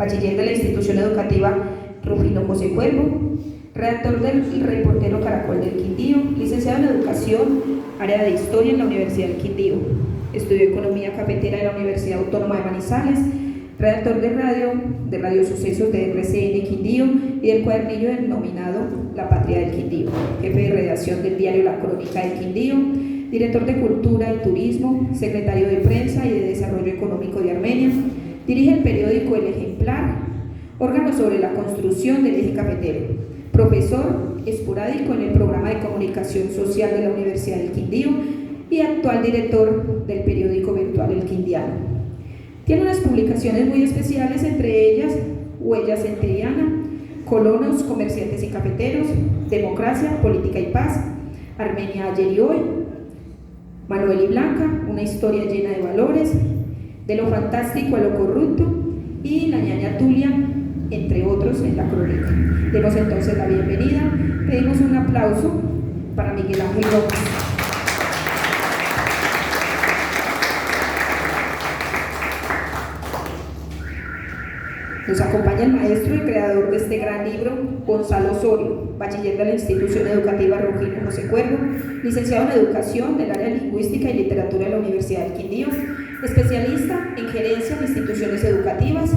bachiller de la institución educativa Rufino José Cuervo, redactor del Reportero Caracol del Quindío, licenciado en Educación, área de Historia en la Universidad del Quindío. Estudió Economía Cafetera en la Universidad Autónoma de Manizales, redactor de Radio Sucesos de RCN Quindío y del cuadernillo denominado La Patria del Quindío, jefe de redacción del diario La Crónica del Quindío, director de Cultura y Turismo, secretario de Prensa y de Desarrollo Económico de Armenia, dirige el periódico El Ejemplar, órgano sobre la construcción del eje cafetero, profesor esporádico en el programa de comunicación social de la Universidad del Quindío y actual director del periódico virtual El Quindiano. Tiene unas publicaciones muy especiales, entre ellas Huella Centuriana, Colonos, Comerciantes y Cafeteros, Democracia, Política y Paz, Armenia ayer y hoy, Manuel y Blanca, una historia llena de valores, de lo fantástico a lo corrupto y la ñaña Tulia, entre otros en la crónica. Demos entonces la bienvenida, pedimos un aplauso para Miguel Ángel Gómez. Nos acompaña el maestro y creador de este gran libro, Gonzalo Osorio, bachiller de la institución educativa Rufino José Cuervo, licenciado en Educación del área Lingüística y Literatura de la Universidad del Quindío, especialista en gerencia de instituciones educativas,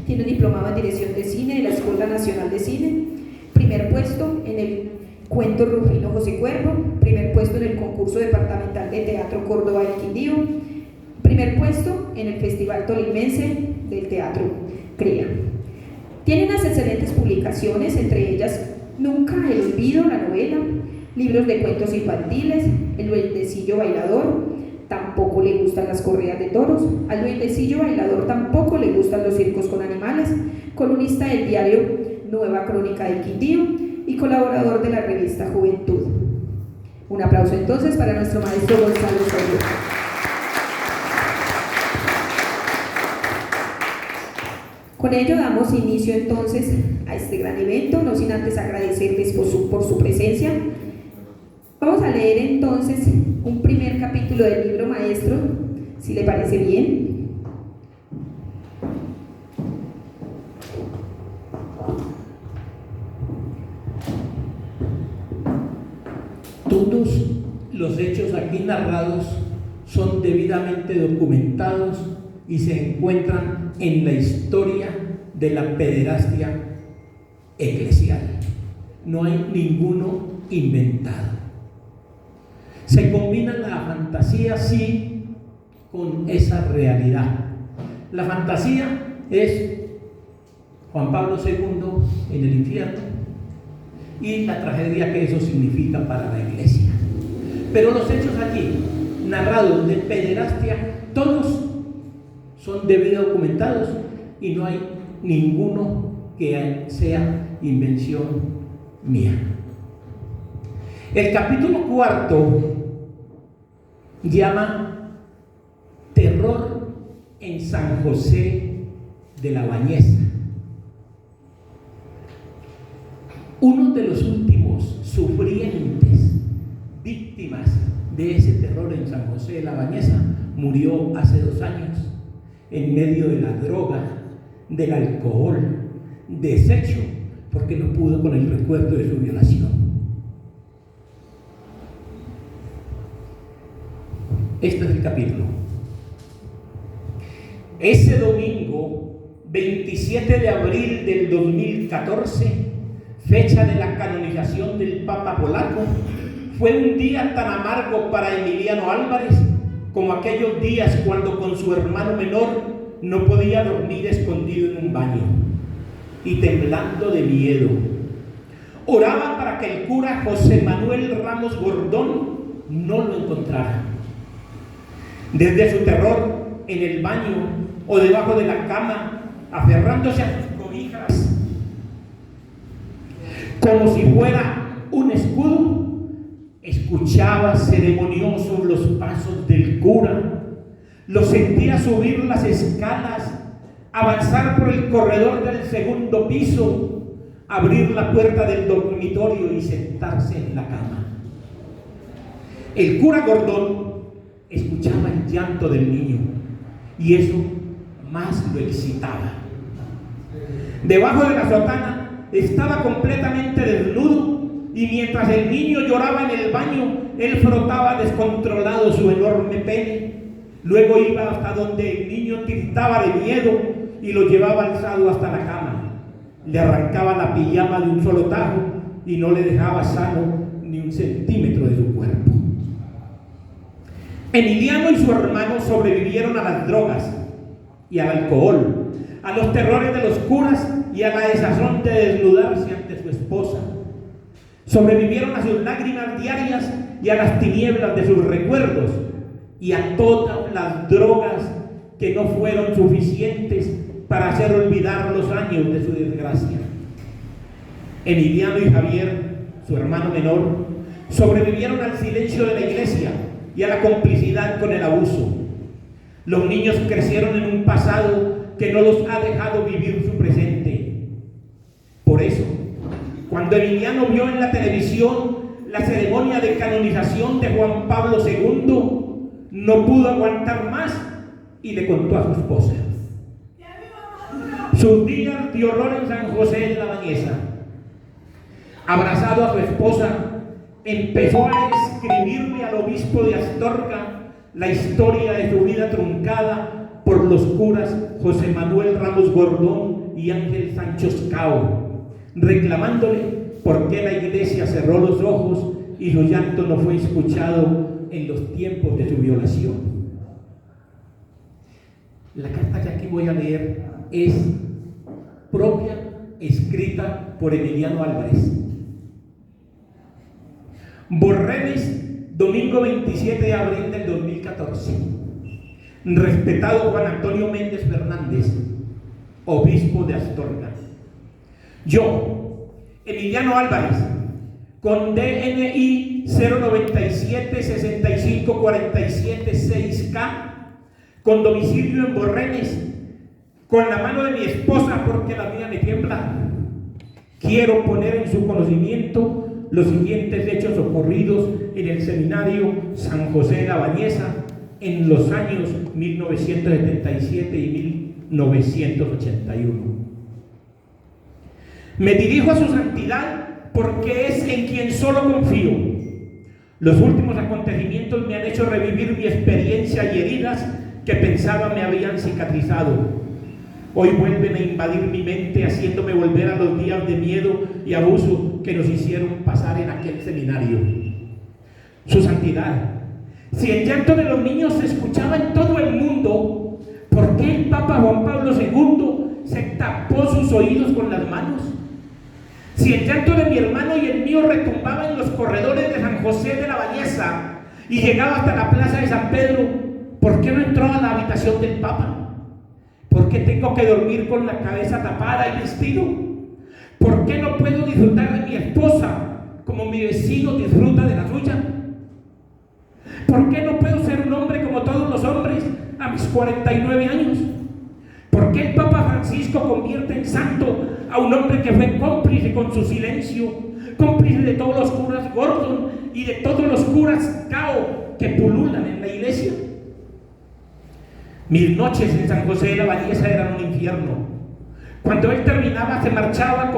tiene un diplomado en Dirección de Cine de la Escuela Nacional de Cine, primer puesto en el Cuento Rufino José Cuervo, primer puesto en el concurso departamental de Teatro Córdoba del Quindío, primer puesto en el Festival Tolimense del Teatro CREA. Tiene unas excelentes publicaciones, entre ellas Nunca el olvido, la novela, libros de cuentos infantiles, El duendecillo bailador, tampoco le gustan las corridas de toros, al duendecillo bailador tampoco le gustan los circos con animales, columnista del diario Nueva Crónica del Quindío y colaborador de la revista Juventud. Un aplauso entonces para nuestro maestro Gonzalo Osorio. Con ello damos inicio entonces a este gran evento, no sin antes agradecerles por su presencia. Vamos a leer entonces un primer capítulo del libro maestro, si le parece bien. Todos los hechos aquí narrados son debidamente documentados y se encuentran en la historia de la pederastia eclesial. No hay ninguno inventado. Se combina la fantasía, sí, con esa realidad. La fantasía es Juan Pablo II en el infierno y la tragedia que eso significa para la iglesia. Pero los hechos aquí, narrados de pederastia, todos son debidamente documentados y no hay ninguno que sea invención mía. El capítulo 4 llama Terror en San José de la Bañeza. Uno de los últimos sufrientes, víctimas de ese terror en San José de la Bañeza, murió hace 2 años en medio de la droga, del alcohol, deshecho, porque no pudo con el recuerdo de su violación. Este es el capítulo. Ese domingo, 27 de abril del 2014, fecha de la canonización del Papa polaco, fue un día tan amargo para Emiliano Álvarez como aquellos días cuando con su hermano menor no podía dormir escondido en un baño y temblando de miedo. Oraba para que el cura José Manuel Ramos Gordón no lo encontrara. Desde su terror en el baño o debajo de la cama, aferrándose a sus cobijas, como si fuera un escudo, escuchaba ceremoniosos los pasos del cura, lo sentía subir las escalas, avanzar por el corredor del segundo piso, abrir la puerta del dormitorio y sentarse en la cama. El cura Gordón escuchaba el llanto del niño y eso más lo excitaba. Debajo de la sotana estaba completamente desnudo, y mientras el niño lloraba en el baño, él frotaba descontrolado su enorme pene. Luego iba hasta donde el niño tiritaba de miedo y lo llevaba alzado hasta la cama. Le arrancaba la pijama de un solo tajo y no le dejaba sano ni un centímetro de su cuerpo. Emiliano y su hermano sobrevivieron a las drogas y al alcohol, a los terrores de los curas y a la desazón de desnudarse ante su esposa. Sobrevivieron a sus lágrimas diarias y a las tinieblas de sus recuerdos y a todas las drogas que no fueron suficientes para hacer olvidar los años de su desgracia. Emiliano y Javier, su hermano menor, sobrevivieron al silencio de la iglesia y a la complicidad con el abuso. Los niños crecieron en un pasado que no los ha dejado vivir su presente. Por eso, cuando Emiliano vio en la televisión la ceremonia de canonización de Juan Pablo II, no pudo aguantar más y le contó a su esposa. Sus días de horror en San José de la Bañeza. Abrazado a su esposa, empezó a escribirle al obispo de Astorga la historia de su vida truncada por los curas José Manuel Ramos Gordón y Ángel Sánchez Cao, reclamándole por qué la iglesia cerró los ojos y su llanto no fue escuchado en los tiempos de su violación. La carta que aquí voy a leer es propia, escrita por Emiliano Álvarez. Borrenes, domingo 27 de abril del 2014. Respetado Juan Antonio Méndez Fernández, obispo de Astorga. Yo, Emiliano Álvarez, con DNI 097-6547-6K, con domicilio en Borrenes, con la mano de mi esposa porque la mía me tiembla, quiero poner en su conocimiento los siguientes hechos ocurridos en el seminario San José de la Bañeza en los años 1977 y 1981. Me dirijo a su santidad porque es en quien solo confío. Los últimos acontecimientos me han hecho revivir mi experiencia y heridas que pensaba me habían cicatrizado. Hoy vuelven a invadir mi mente, haciéndome volver a los días de miedo y abuso que nos hicieron pasar en aquel seminario. Su santidad, si el llanto de los niños se escuchaba en todo el mundo, ¿por qué el Papa Juan Pablo II se tapó sus oídos con las manos? Si el llanto de mi hermano y el mío retumbaba en los corredores de San José de la Bañeza y llegaba hasta la plaza de San Pedro, ¿por qué no entró a la habitación del Papa? ¿Por qué tengo que dormir con la cabeza tapada y vestido? ¿Por qué no puedo disfrutar de mi esposa como mi vecino disfruta de la suya? ¿Por qué no puedo ser un hombre como todos los hombres a mis 49 años? ¿Por qué el Papa Francisco convierte en santo a un hombre que fue cómplice con su silencio, cómplice de todos los curas Gordon y de todos los curas Cao que pululan en la iglesia? Mis noches en San José de la Bañeza eran un infierno. Cuando él terminaba se marchaba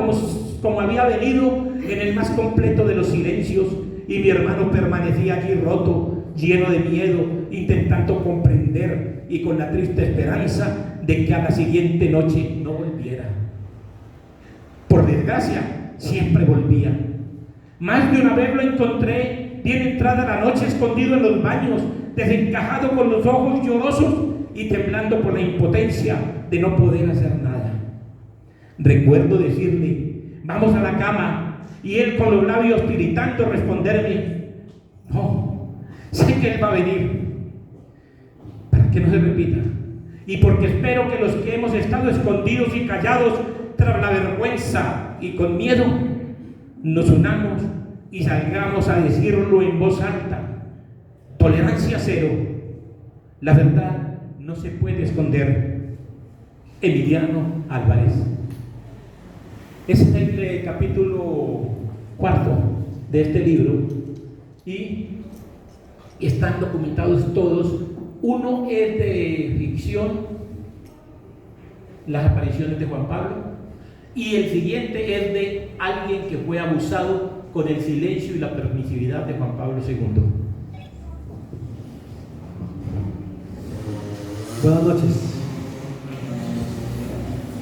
como había venido, en el más completo de los silencios, y mi hermano permanecía allí roto, lleno de miedo, intentando comprender y con la triste esperanza de que a la siguiente noche no volviera. Por desgracia, siempre volvía. Más de una vez lo encontré bien entrada la noche, escondido en los baños, desencajado con los ojos llorosos y temblando por la impotencia de no poder hacer nada. Recuerdo decirle, vamos a la cama, y él con los labios tiritando responderme, no, sé que él va a venir, para que no se repita, y porque espero que los que hemos estado escondidos y callados tras la vergüenza y con miedo, nos unamos y salgamos a decirlo en voz alta. Tolerancia cero. La verdad no se puede esconder. Emiliano Álvarez. Es el capítulo 4 de este libro y están documentados todos. Uno es de ficción, las apariciones de Juan Pablo. Y el siguiente es de alguien que fue abusado con el silencio y la permisividad de Juan Pablo II. Buenas noches.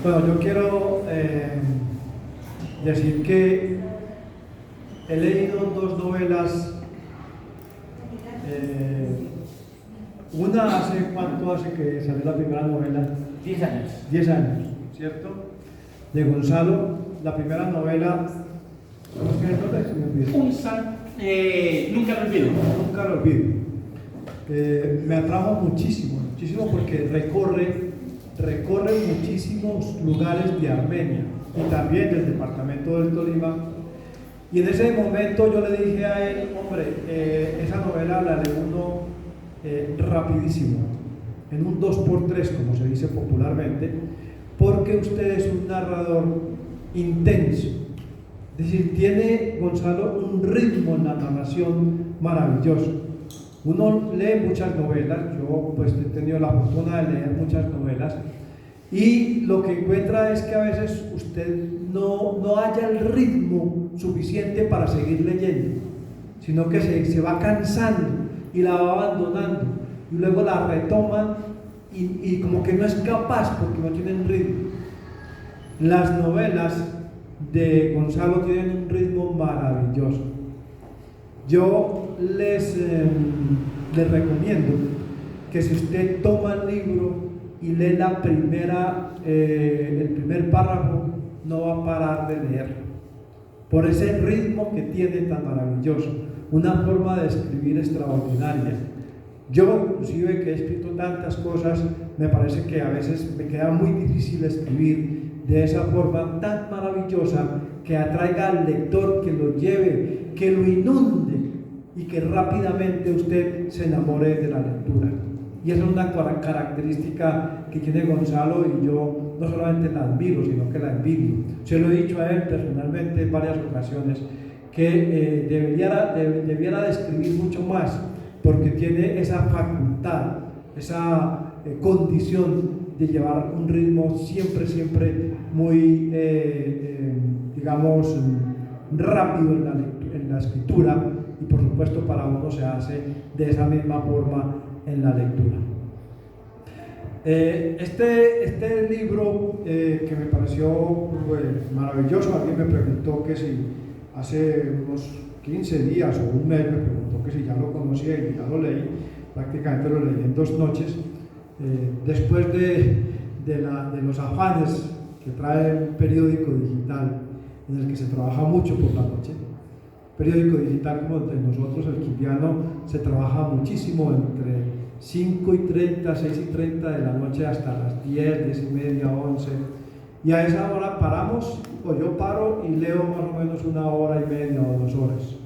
Bueno, yo quiero decir que he leído dos novelas. Una ¿cuánto hace que salió la primera novela? 10 años. 10 años, ¿cierto? De Gonzalo, la primera novela. ¿Cómo es que es el nombre? Se me olvidó. Nunca lo olvido. Nunca lo olvido. Me atrajo muchísimo, muchísimo porque recorre muchísimos lugares de Armenia y también del departamento del Tolima. Y en ese momento yo le dije a él, hombre, esa novela la lee uno rapidísimo, en un 2x3, como se dice popularmente, porque usted es un narrador intenso. Es decir, tiene Gonzalo un ritmo en la narración maravilloso. Uno lee muchas novelas, yo pues he tenido la fortuna de leer muchas novelas, y lo que encuentra es que a veces usted no halla el ritmo suficiente para seguir leyendo, sino que se va cansando y la va abandonando, y luego la retoma y como que no es capaz porque no tienen ritmo. Las novelas de Gonzalo tienen un ritmo maravilloso. Yo les recomiendo que si usted toma el libro y lee el primer párrafo, no va a parar de leer, por ese ritmo que tiene tan maravilloso, una forma de escribir extraordinaria. Yo, inclusive, que he escrito tantas cosas, me parece que a veces me queda muy difícil escribir de esa forma tan maravillosa que atraiga al lector, que lo lleve, que lo inunde y que rápidamente usted se enamore de la lectura. Y esa es una característica que tiene Gonzalo, y yo no solamente la admiro, sino que la envidio. Se lo he dicho a él personalmente en varias ocasiones, que debiera de escribir mucho más, porque tiene esa facultad, esa condición de llevar un ritmo siempre muy, digamos, rápido en la escritura, y por supuesto para uno se hace de esa misma forma en la lectura. Este libro que me pareció maravilloso, alguien me preguntó que si hace unos 15 días o un mes me preguntó que si ya lo conocía, y ya lo leí, prácticamente lo leí en 2 noches, después de los afanes que trae un periódico digital en el que se trabaja mucho por la noche. Periódico digital como de nosotros, el quindiano, se trabaja muchísimo entre 5:30, 6:30 de la noche hasta las 10, 10:30, 11, y a esa hora paramos, o yo paro y leo más o menos 1 hora y media o 2 horas.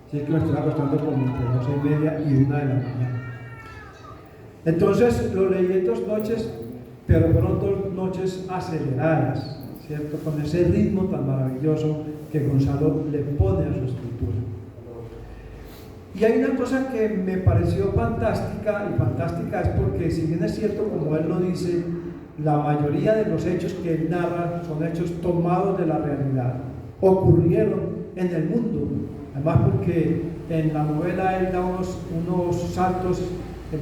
Así es que me estoy acostando como entre 12:30 y 1 de la mañana. Entonces lo leí en 2 noches, pero fueron 2 noches aceleradas, ¿cierto? Con ese ritmo tan maravilloso que Gonzalo le pone a su escritura. Y hay una cosa que me pareció fantástica, y fantástica es porque, si bien es cierto, como él lo dice, la mayoría de los hechos que él narra son hechos tomados de la realidad, ocurrieron en el mundo. Además, porque en la novela él da unos saltos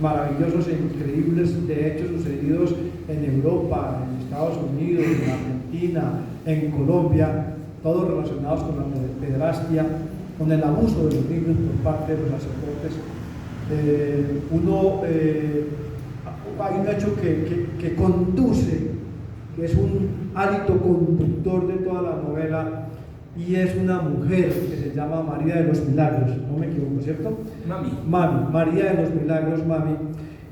maravillosos e increíbles de hechos sucedidos en Europa, en Estados Unidos, en Argentina, en Colombia, todos relacionados con la pederastia, con el abuso de los niños por parte de los sacerdotes. Hay un hecho que conduce, que es un hálito conductor de toda la novela, y es una mujer que se llama María de los Milagros, no me equivoco, ¿cierto? Mami, María de los Milagros, Mami,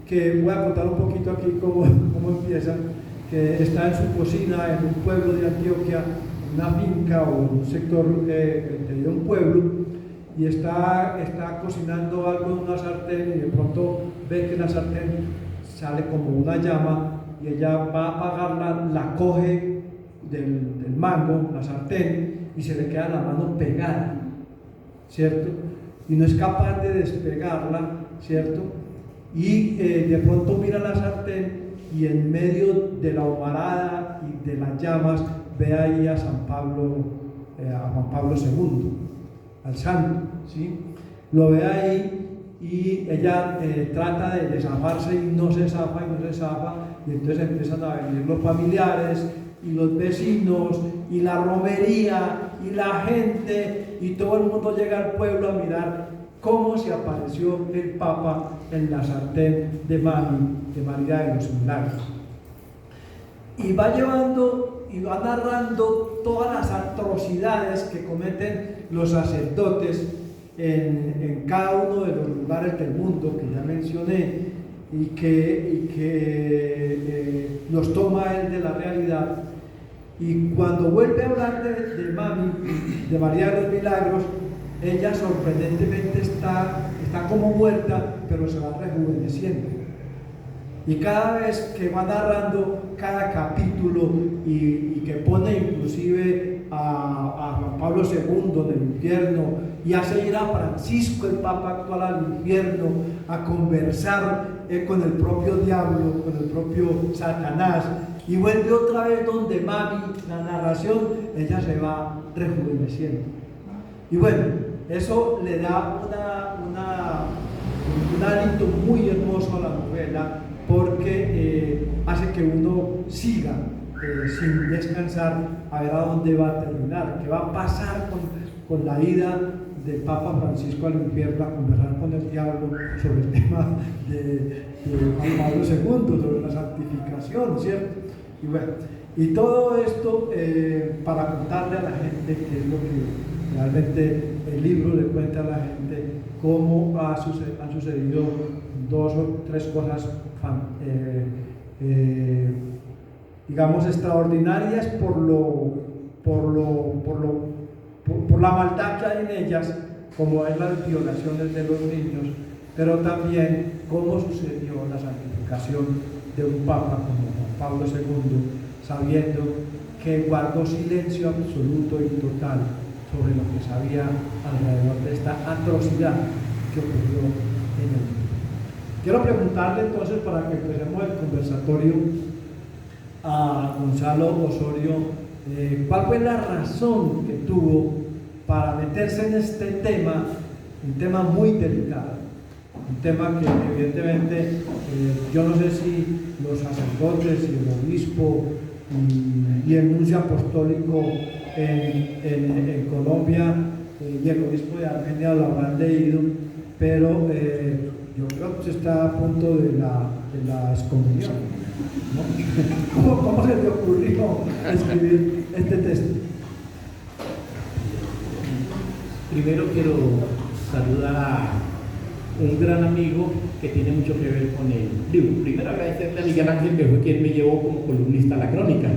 que voy a contar un poquito aquí cómo empieza, que está en su cocina en un pueblo de Antioquia, una finca o un sector de un pueblo, y está cocinando algo en una sartén, y de pronto ve que la sartén sale como una llama, y ella va a apagarla, la coge del mango, la sartén, y se le queda la mano pegada, ¿cierto? Y no es capaz de despegarla, ¿cierto? Y de pronto mira la sartén, y en medio de la humarada y de las llamas ve ahí a San Pablo, a Juan Pablo II, al santo, ¿sí? Lo ve ahí y ella trata de zafarse y no se zafa y no se zafa, y entonces empiezan a venir los familiares y los vecinos y la romería y la gente, y todo el mundo llega al pueblo a mirar cómo se apareció el Papa en la sartén de Mami, de María de los Milagros. Y va llevando y va narrando todas las atrocidades que cometen los sacerdotes en cada uno de los lugares del mundo que ya mencioné, y que los toma él de la realidad. Y cuando vuelve a hablar de Mami, de María de los Milagros, ella sorprendentemente está como muerta, pero se va rejuveneciendo. Y cada vez que va narrando cada capítulo y que pone inclusive a Juan Pablo II en el infierno, y hace ir a Francisco, el Papa actual, al infierno a conversar con el propio diablo, con el propio Satanás, y vuelve otra vez donde Mami, la narración, ella se va rejuveneciendo. Y bueno, eso le da un hálito muy hermoso a la novela, porque hace que uno siga sin descansar a ver a dónde va a terminar, qué va a pasar con la ida del Papa Francisco al infierno a conversar con el diablo sobre el tema de Juan Pablo II, sobre la santificación, ¿cierto? Y bueno, y todo esto para contarle a la gente qué es lo que realmente el libro le cuenta a la gente, cómo han sucedido dos o tres cosas digamos extraordinarias por la maldad que hay en ellas, como es las violaciones de los niños, pero también cómo sucedió la santificación de un papa como Juan Pablo II, sabiendo que guardó silencio absoluto y total sobre lo que sabía alrededor de esta atrocidad que ocurrió en el mundo. Quiero preguntarle entonces, para que empecemos el conversatorio, a Gonzalo Osorio, ¿cuál fue la razón que tuvo para meterse en este tema, un tema muy delicado, un tema que evidentemente yo no sé si los sacerdotes y el obispo y el nuncio apostólico en Colombia y el obispo de Armenia lo habrán leído, pero yo creo que se está a punto de la excomunión, ¿no? ¿Cómo se te ocurrió escribir este texto? Primero quiero saludar a un gran amigo que tiene mucho que ver con el libro. Primero agradecerle a Miguel Ángel, que fue quien me llevó como columnista a la crónica.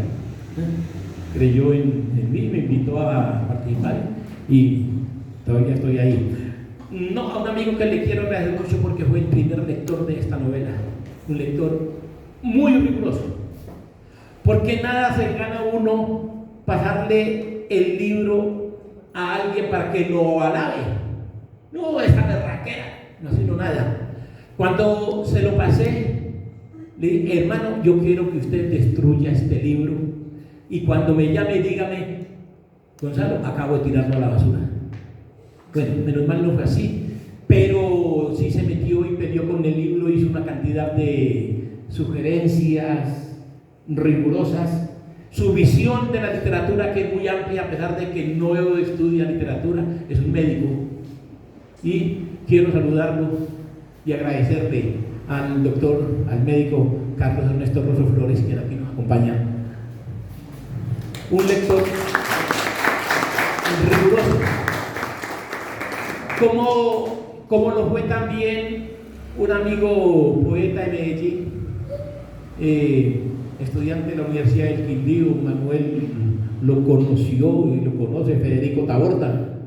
Creyó en mí, me invitó a participar y todavía estoy ahí. No, a un amigo que le quiero agradecer mucho porque fue el primer lector de esta novela, un lector muy riguroso, porque nada se gana uno pasarle el libro a alguien para que lo alabe. No, esa berraquera, no sino nada. Cuando se lo pasé, le dije: hermano, yo quiero que usted destruya este libro, y cuando me llame, dígame: Gonzalo, acabo de tirarlo a la basura. Bueno, menos mal no fue así, pero sí se metió y peleó con el libro, hizo una cantidad de sugerencias rigurosas. Su visión de la literatura, que es muy amplia, a pesar de que no estudia literatura, es un médico. Y quiero saludarlo y agradecerle al doctor, al médico Carlos Ernesto Rosso Flores, que aquí nos acompaña. Un lector riguroso, como lo fue también un amigo poeta de Medellín, estudiante de la Universidad del Quindío. Manuel lo conoció y lo conoce, Federico Taborda.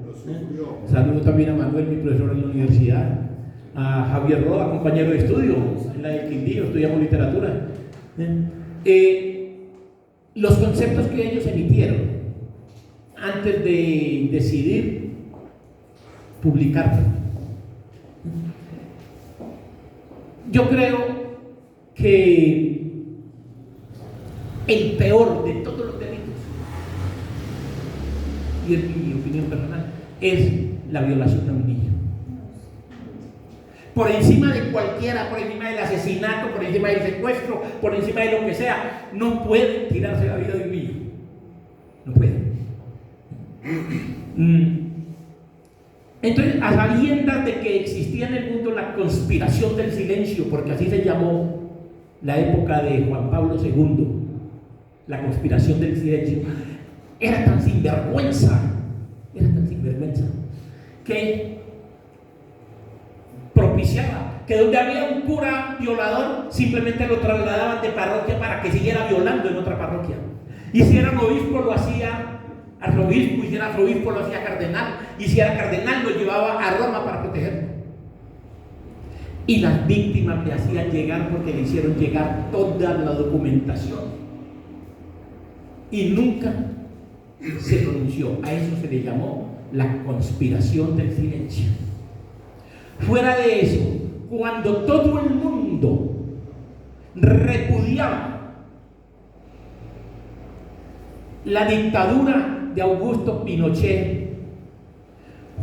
Saludo también a Manuel, mi profesor en la universidad. A Javier Roa, compañero de estudio en la del Quindío, estudiamos literatura. Los conceptos que ellos emitieron antes de decidir publicarlo. Yo creo que el peor de todos los delitos y es mi opinión personal, es la violación a un niño. Por encima de cualquiera, por encima del asesinato, por encima del secuestro, por encima de lo que sea, no pueden tirarse la vida de un niño. No pueden. Entonces, a sabiendas de que existía en el mundo la conspiración del silencio, porque así se llamó la época de Juan Pablo II, la conspiración del silencio, era tan sinvergüenza, que propiciaba que donde había un cura violador, simplemente lo trasladaban de parroquia para que siguiera violando en otra parroquia. Y si era obispo, lo hacía arzobispo, y si era arzobispo, lo hacía cardenal, y si era cardenal, lo llevaba a Roma para protegerlo. Y las víctimas le hacían llegar, porque le hicieron llegar toda la documentación, y nunca se pronunció. A eso se le llamó la conspiración del silencio. Fuera de eso, cuando todo el mundo repudiaba la dictadura de Augusto Pinochet,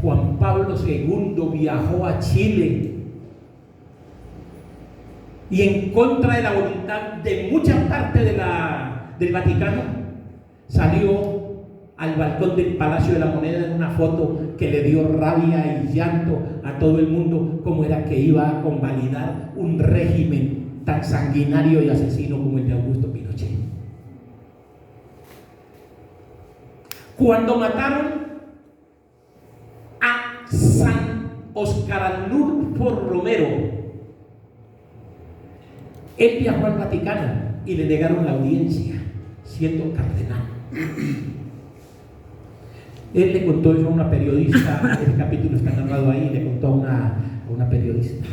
Juan Pablo II viajó a Chile y, en contra de la voluntad de mucha parte del Vaticano, salió al balcón del Palacio de la Moneda en una foto que le dio rabia y llanto a todo el mundo, como era que iba a convalidar un régimen tan sanguinario y asesino como el de Augusto Pinochet. Cuando mataron a San Óscar Arnulfo Romero, él viajó al Vaticano y le negaron la audiencia, siendo cardenal. Él le contó eso a una periodista, el capítulo está narrado ahí, le contó a una periodista.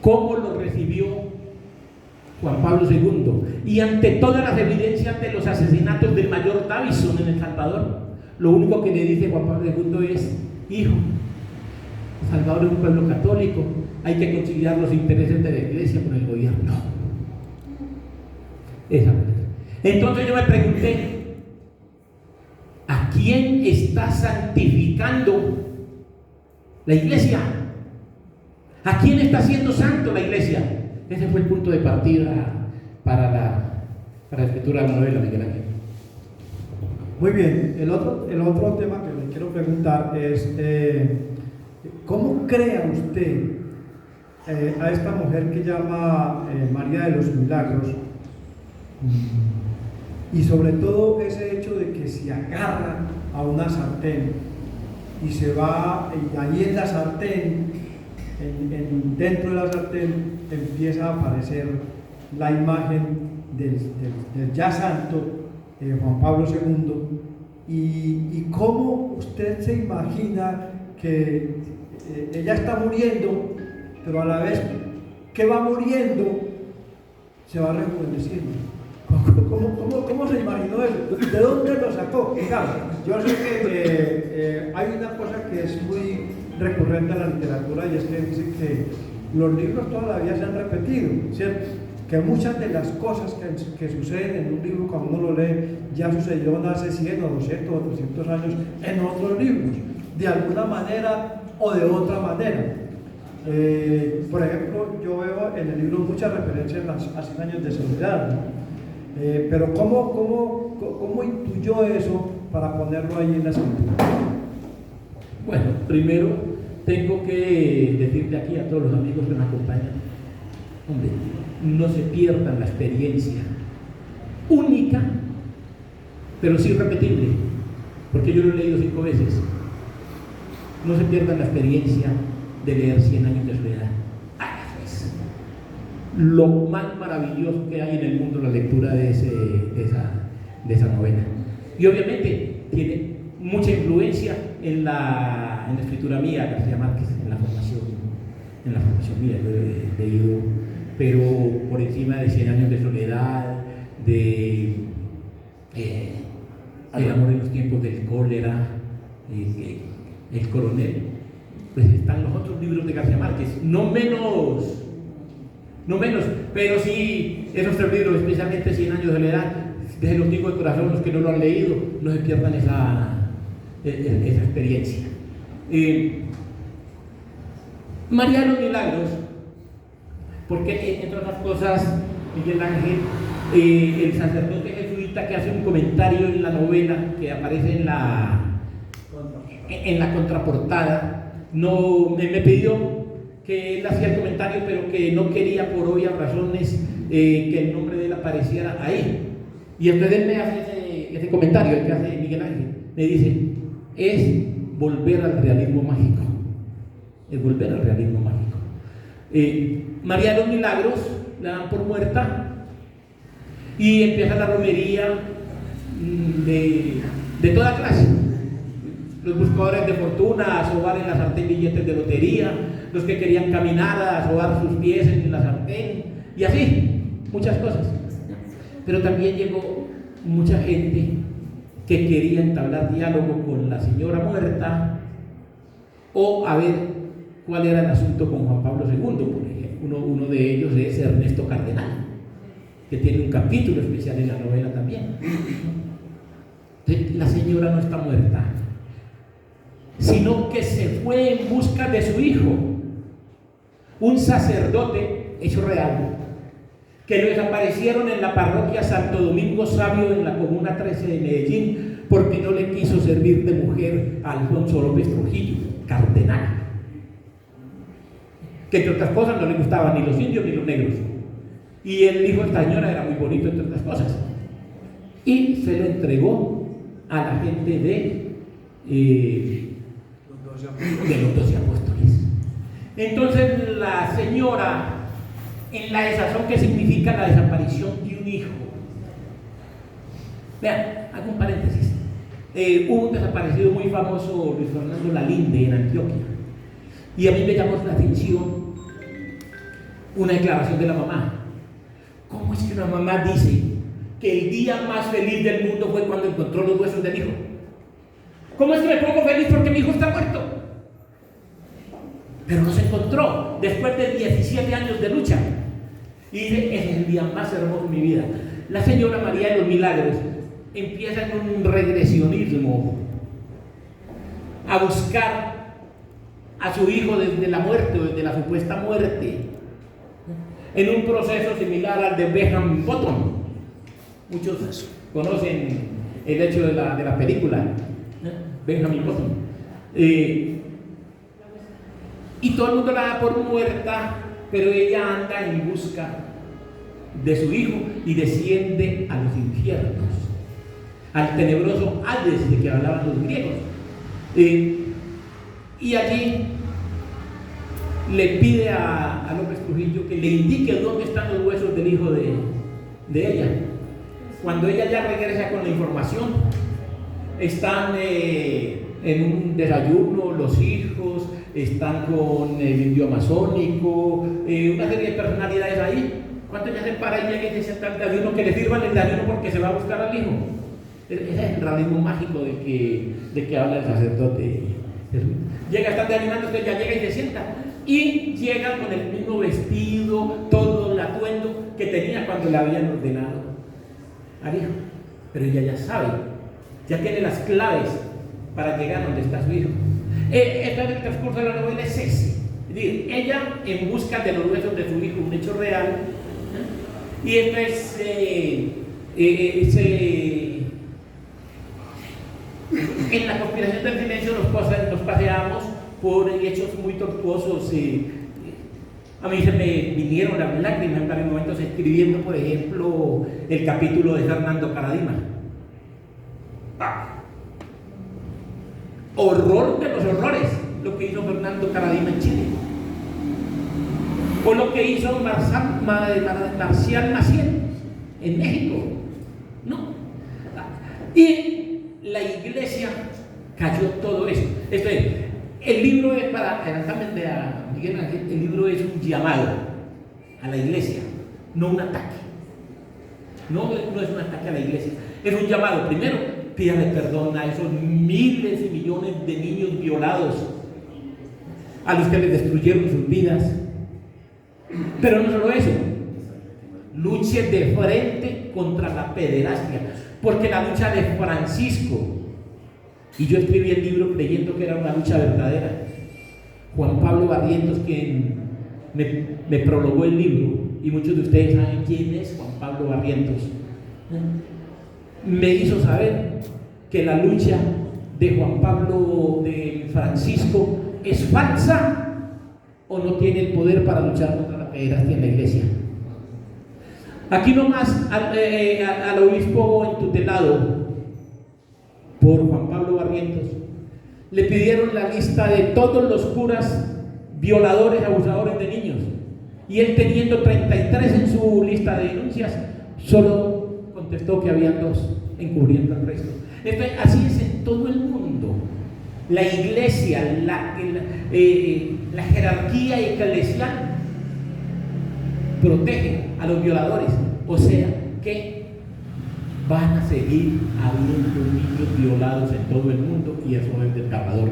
¿Cómo lo recibió Juan Pablo II? Y ante todas las evidencias de los asesinatos del mayor Davison en El Salvador, lo único que le dice Juan Pablo II es: hijo, El Salvador es un pueblo católico, hay que conciliar los intereses de la iglesia con el gobierno. Esa manera. Entonces yo me pregunté, ¿a quién está santificando la iglesia? ¿A quién está haciendo santo la iglesia? Ese fue el punto de partida para la escritura de la novela, Miguel Ángel. Muy bien, el otro tema que le quiero preguntar es, ¿cómo crea usted a esta mujer que llama María de los Milagros? Y sobre todo ese hecho de que se agarra a una sartén y se va, y ahí en la sartén, dentro de la sartén, empieza a aparecer la imagen del ya santo Juan Pablo II, y cómo usted se imagina que ella está muriendo, pero a la vez que va muriendo se va rejuveneciendo. ¿Cómo se imaginó eso? ¿De dónde lo sacó? Claro, yo sé que hay una cosa que es muy recurrente en la literatura, y es que dice que los libros toda la vida se han repetido, ¿cierto? Que muchas de las cosas que suceden en un libro, cuando uno lo lee, ya sucedió hace 100 o 200 o 300 años en otros libros, de alguna manera o de otra manera. Por ejemplo, yo veo en el libro muchas referencias a 100 años de soledad, ¿no? Pero ¿cómo intuyó eso para ponerlo ahí en la escritura? Bueno, primero tengo que decirle aquí a todos los amigos que me acompañan, hombre, no se pierdan la experiencia única, pero sí repetible, porque yo lo he leído 5 veces. No se pierdan la experiencia de leer 100 años de soledad. Lo más maravilloso que hay en el mundo, la lectura de esa novela. Y obviamente tiene mucha influencia en la escritura mía, García Márquez, en la formación mía. Yo he leído, pero por encima de 100 años de soledad, de El amor en los tiempos del cólera, El coronel, pues están los otros libros de García Márquez, no menos, pero sí esos 3 libros, especialmente 100 años de soledad, se los digo de corazón, los que no lo han leído, no se pierdan esa experiencia. María de los Milagros, porque entre otras cosas, Miguel Ángel, el sacerdote jesuita que hace un comentario en la novela que aparece en la contraportada, me pidió que él hacía el comentario, pero que no quería por obvias razones que el nombre de él apareciera ahí. Y entonces él me hace ese comentario, el que hace Miguel Ángel, me dice, es volver al realismo mágico. Es volver al realismo mágico. María de los Milagros la dan por muerta y empieza la romería de toda clase. Los buscadores de fortuna a sobar en la sartén billetes de lotería, los que querían caminar a sobar sus pies en la sartén, y así, muchas cosas. Pero también llegó mucha gente que quería entablar diálogo con la señora muerta o a ver cuál era el asunto con Juan Pablo II, por ejemplo. Uno de ellos es Ernesto Cardenal, que tiene un capítulo especial en la novela también. La señora no está muerta, sino que se fue en busca de su hijo, un sacerdote hecho real, que lo desaparecieron en la parroquia Santo Domingo Sabio en la Comuna 13 de Medellín porque no le quiso servir de mujer a Alfonso López Trujillo, cardenal, que entre otras cosas no le gustaban ni los indios ni los negros, y el hijo de esta señora era muy bonito entre otras cosas, y se lo entregó a la gente de los 12 apóstoles. Entonces la señora, en la desazón que significa la desaparición de un hijo, vean, hago un paréntesis, hubo un desaparecido muy famoso, Luis Fernando Lalinde, en Antioquia, y a mí me llamó la atención una declaración de la mamá. ¿Cómo es que una mamá dice que el día más feliz del mundo fue cuando encontró los huesos del hijo? ¿Cómo es que me pongo feliz porque mi hijo está muerto? Pero no se encontró después de 17 años de lucha. Y dice, ese es el día más hermoso de mi vida. La señora María de los Milagros empieza en un regresionismo a buscar a su hijo desde la muerte, desde la supuesta muerte, en un proceso similar al de Benjamin Button. Muchos conocen el hecho de la película Benjamin Button. Y todo el mundo la da por muerta, pero ella anda en busca de su hijo y desciende a los infiernos, al tenebroso Hades de que hablaban los griegos. Y allí le pide a López Trujillo que le indique dónde están los huesos del hijo de ella. Cuando ella ya regresa con la información, están en un desayuno los hijos, están con el indio amazónico, una serie de personalidades ahí. Cuando ella se para y llega y se sienta al desayuno, que le sirvan el desayuno porque se va a buscar al hijo. Ese es el realismo mágico de que habla el sacerdote. Llega, están desayunando, entonces ya llega y se sienta. Y llega con el mismo vestido, todo el atuendo que tenía cuando le habían ordenado al hijo. Pero ella ya sabe, ya tiene las claves para llegar donde está su hijo. Este es el transcurso de la novela, es ese. Es decir, ella en busca de los huesos de su hijo, un hecho real. Y esto es en la conspiración del silencio nos paseamos por hechos muy tortuosos. A mí se me vinieron las lágrimas en varios momentos escribiendo, por ejemplo, el capítulo de Fernando Caradima. Horror de los horrores, lo que hizo Fernando Caradima en Chile, o lo que hizo Marcial Maciel en México, ¿no? Y la iglesia cayó todo eso. Esto es, el libro es, para adelantarme a Miguel Ángel, el libro es un llamado a la iglesia, no un ataque. No es un ataque a la iglesia, es un llamado. Primero, pídale perdón a esos miles y millones de niños violados, a los que les destruyeron sus vidas. Pero no solo eso, luche de frente contra la pederastia, porque la lucha de Francisco, y yo escribí el libro creyendo que era una lucha verdadera. Juan Pablo Barrientos, quien me prologó el libro, y muchos de ustedes saben quién es Juan Pablo Barrientos, me hizo saber que la lucha de Juan Pablo, de Francisco, es falsa o no tiene el poder para luchar contra la pederastia en la iglesia. Aquí nomás al obispo entutelado por Juan Pablo Barrientos le pidieron la lista de todos los curas violadores, abusadores de niños, y él, teniendo 33 en su lista de denuncias, solo contestó que habían 2, encubriendo al resto. Entonces, así es en todo el mundo. La iglesia, la jerarquía eclesial protege a los violadores, o sea que van a seguir habiendo niños violados en todo el mundo, y eso es desgarrador.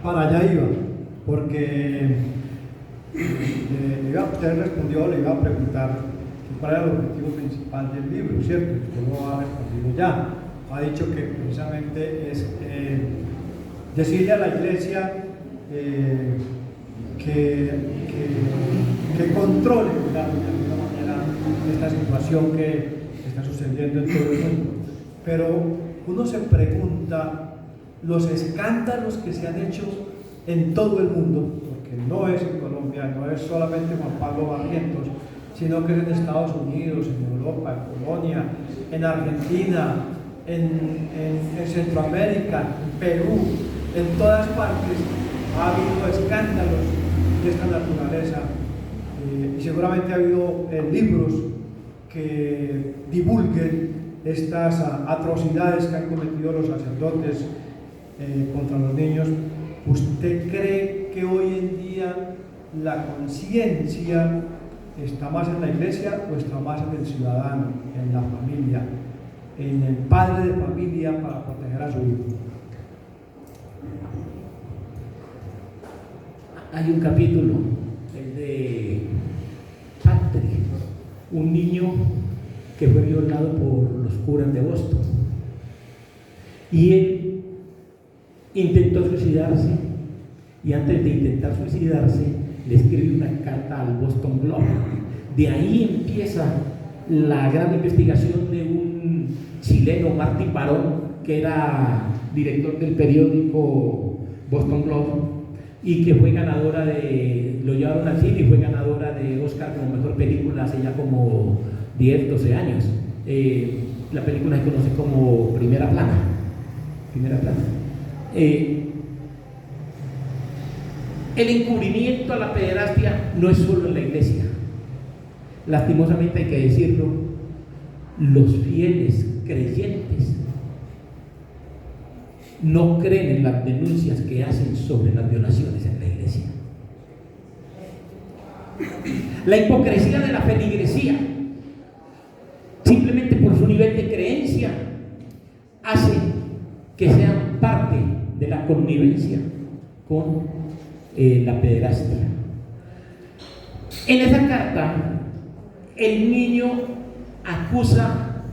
Para allá iba, porque usted respondió, le iba a preguntar cuál era el objetivo principal del libro, ¿cierto? Usted lo ha respondido ya. Ha dicho que precisamente es decirle a la iglesia que controle, de alguna manera, esta situación que está sucediendo en todo el mundo. Pero uno se pregunta los escándalos que se han hecho en todo el mundo, porque no es en Colombia, no es solamente Juan Pablo Barrientos, sino que es en Estados Unidos, en Europa, en Polonia, en Argentina, en Centroamérica, en Perú, en todas partes ha habido escándalos de esta naturaleza, y seguramente ha habido libros que divulguen estas atrocidades que han cometido los sacerdotes contra los niños. ¿Usted cree que hoy en día la conciencia está más en la iglesia o está más en el ciudadano, en la familia, en el padre de familia para proteger a su hijo? Hay un capítulo, el de Patrick, un niño que fue violado por los curas de Boston, y él intentó suicidarse, y antes de intentar suicidarse le escribe una carta al Boston Globe. De ahí empieza la gran investigación de un chileno, Martín Barón, que era director del periódico Boston Globe, y que fue ganadora lo llevaron al cine y fue ganadora de Oscar como mejor película hace ya como 10, 12 años. La película se conoce como Primera Plana. El encubrimiento a la pederastia no es solo en la iglesia. Lastimosamente hay que decirlo, los fieles creyentes no creen en las denuncias que hacen sobre las violaciones en la iglesia. La hipocresía de la feligresía, simplemente por su nivel de creencia, hace que sean parte de la connivencia con la pederastia. En esa carta, el niño acusa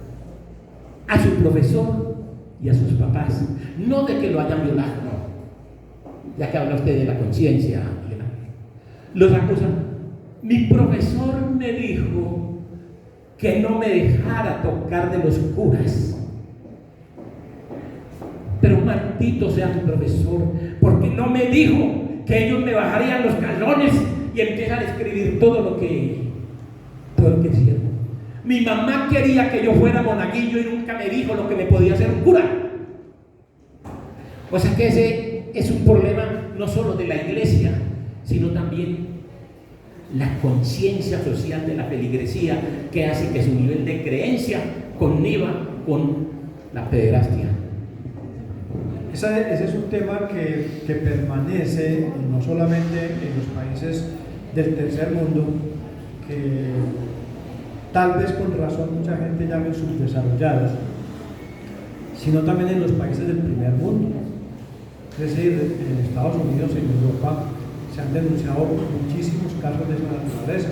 a su profesor y a sus papás, no de que lo hayan violado, no, ya que habla usted de la conciencia, los acusan. Mi profesor me dijo que no me dejara tocar de los curas, pero maldito sea mi profesor, porque no me dijo que ellos me bajarían los calones, y empiezan a escribir todo lo que hicieron. Mi mamá quería que yo fuera monaguillo y nunca me dijo lo que me podía hacer un cura. O sea que ese es un problema no solo de la iglesia, sino también la conciencia social de la feligresía, que hace que su nivel de creencia conniva con la pederastia. Ese es un tema que permanece no solamente en los países del tercer mundo, que tal vez con razón mucha gente llame subdesarrollados, sino también en los países del primer mundo. Es decir, en Estados Unidos y en Europa se han denunciado muchísimos casos de esa naturaleza.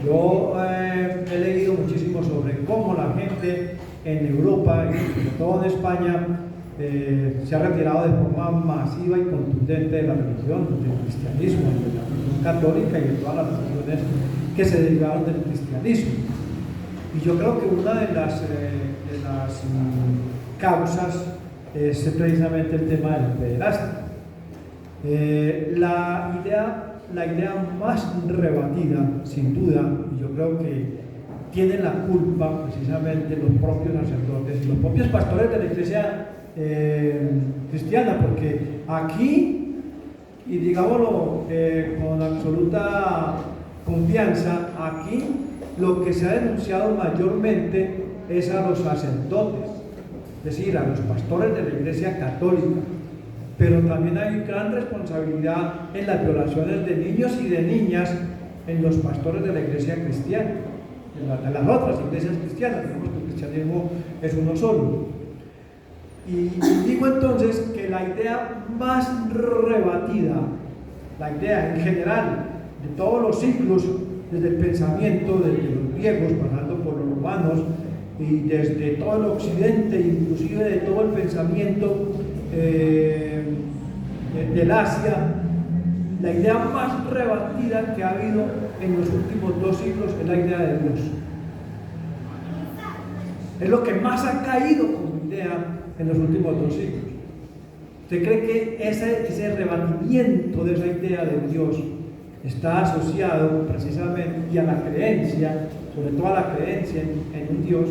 Yo he leído muchísimo sobre cómo la gente en Europa y sobre todo en España se ha retirado de forma masiva y contundente de la religión, del cristianismo, de la religión católica y de todas las religiones que se derivaron del cristianismo. Y yo creo que una de las causas es precisamente el tema de la pederastia. La idea más rebatida, sin duda, y yo creo que tienen la culpa precisamente los propios sacerdotes y los propios pastores de la iglesia cristiana, porque aquí, y digámoslo con absoluta confianza, aquí lo que se ha denunciado mayormente es a los sacerdotes, es decir, a los pastores de la iglesia católica, pero también hay gran responsabilidad en las violaciones de niños y de niñas en los pastores de la iglesia cristiana, en las otras iglesias cristianas. Digamos que el cristianismo es uno solo. Y digo entonces que la idea más rebatida, la idea en general de todos los siglos, desde el pensamiento de los griegos, pasando por los romanos, y desde todo el occidente, inclusive de todo el pensamiento del Asia, la idea más rebatida que ha habido en los últimos 2 siglos es la idea de Dios. Es lo que más ha caído como idea en los últimos 2 siglos. ¿Usted cree que ese rebatimiento de esa idea de Dios está asociado precisamente, y a la creencia, sobre todo a la creencia en un Dios,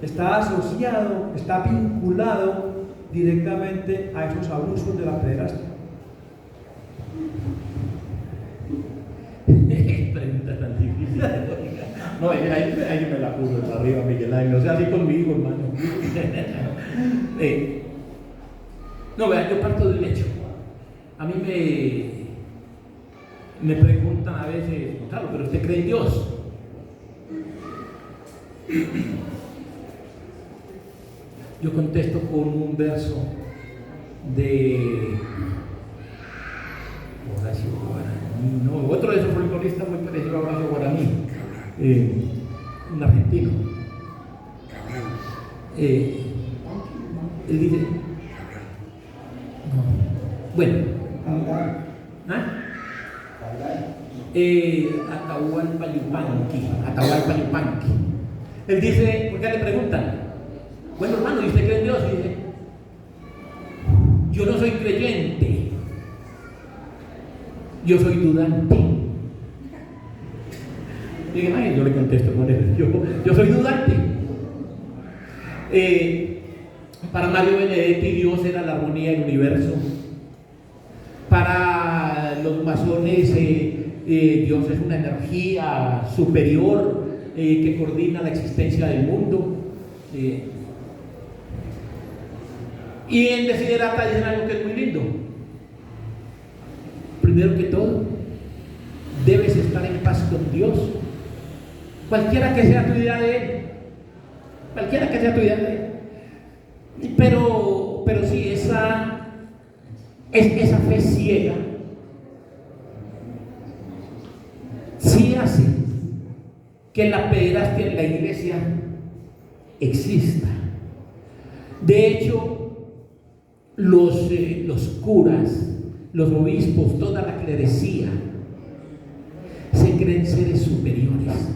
está asociado, está vinculado directamente a esos abusos de la pederastia? Pregunta tan difícil. No, ahí me la puso para arriba, Miguel Ángel. O sea, así conmigo, hermano. No, vean, yo parto de un hecho. A mí me preguntan a veces, Gonzalo, ¿pero usted cree en Dios? Yo contesto con un verso de Horacio Guaraní, no, otro de esos folcloristas muy parecido a Horacio Guaraní, un argentino. Él dice, no, bueno, Atahualpa Yupanqui. Él dice, ¿por qué le preguntan? Bueno, hermano, ¿y usted cree en Dios? Y dice, yo no soy creyente, yo soy dudante. Digan, ay, yo le contesto con él, yo soy dudante. Para Mario Benedetti, Dios era la armonía del universo. Para los masones, Dios es una energía superior que coordina la existencia del mundo. Y en Desiderata dicen algo que es muy lindo. Primero que todo, debes estar en paz con Dios, cualquiera que sea tu idea de Él, cualquiera que sea tu idea de Él. Pero sí, esa fe ciega sí hace que la pederastia en la iglesia exista. De hecho, los curas, los obispos, toda la clerecía se creen seres superiores.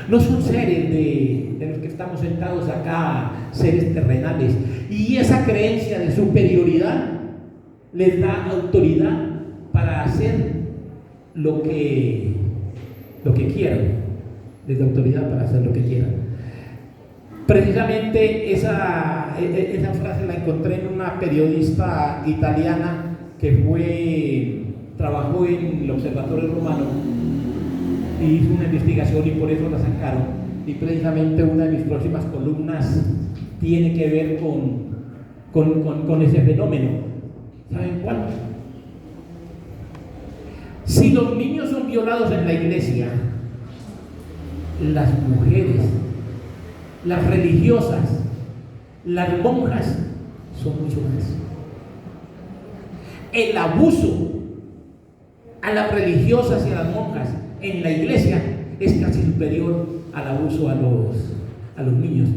No son seres de los que estamos sentados acá, seres terrenales. Y esa creencia de superioridad les da autoridad para hacer lo que quieran. Les da autoridad para hacer lo que quieran. Precisamente esa frase la encontré en una periodista italiana que trabajó en el Observatorio Romano y hizo una investigación y por eso la sacaron. Y precisamente una de mis próximas columnas tiene que ver con ese fenómeno. ¿Saben cuál? Si los niños son violados en la iglesia, las mujeres, las religiosas, las monjas son mucho más. El abuso a las religiosas y a las monjas en la iglesia es casi superior al abuso a los niños.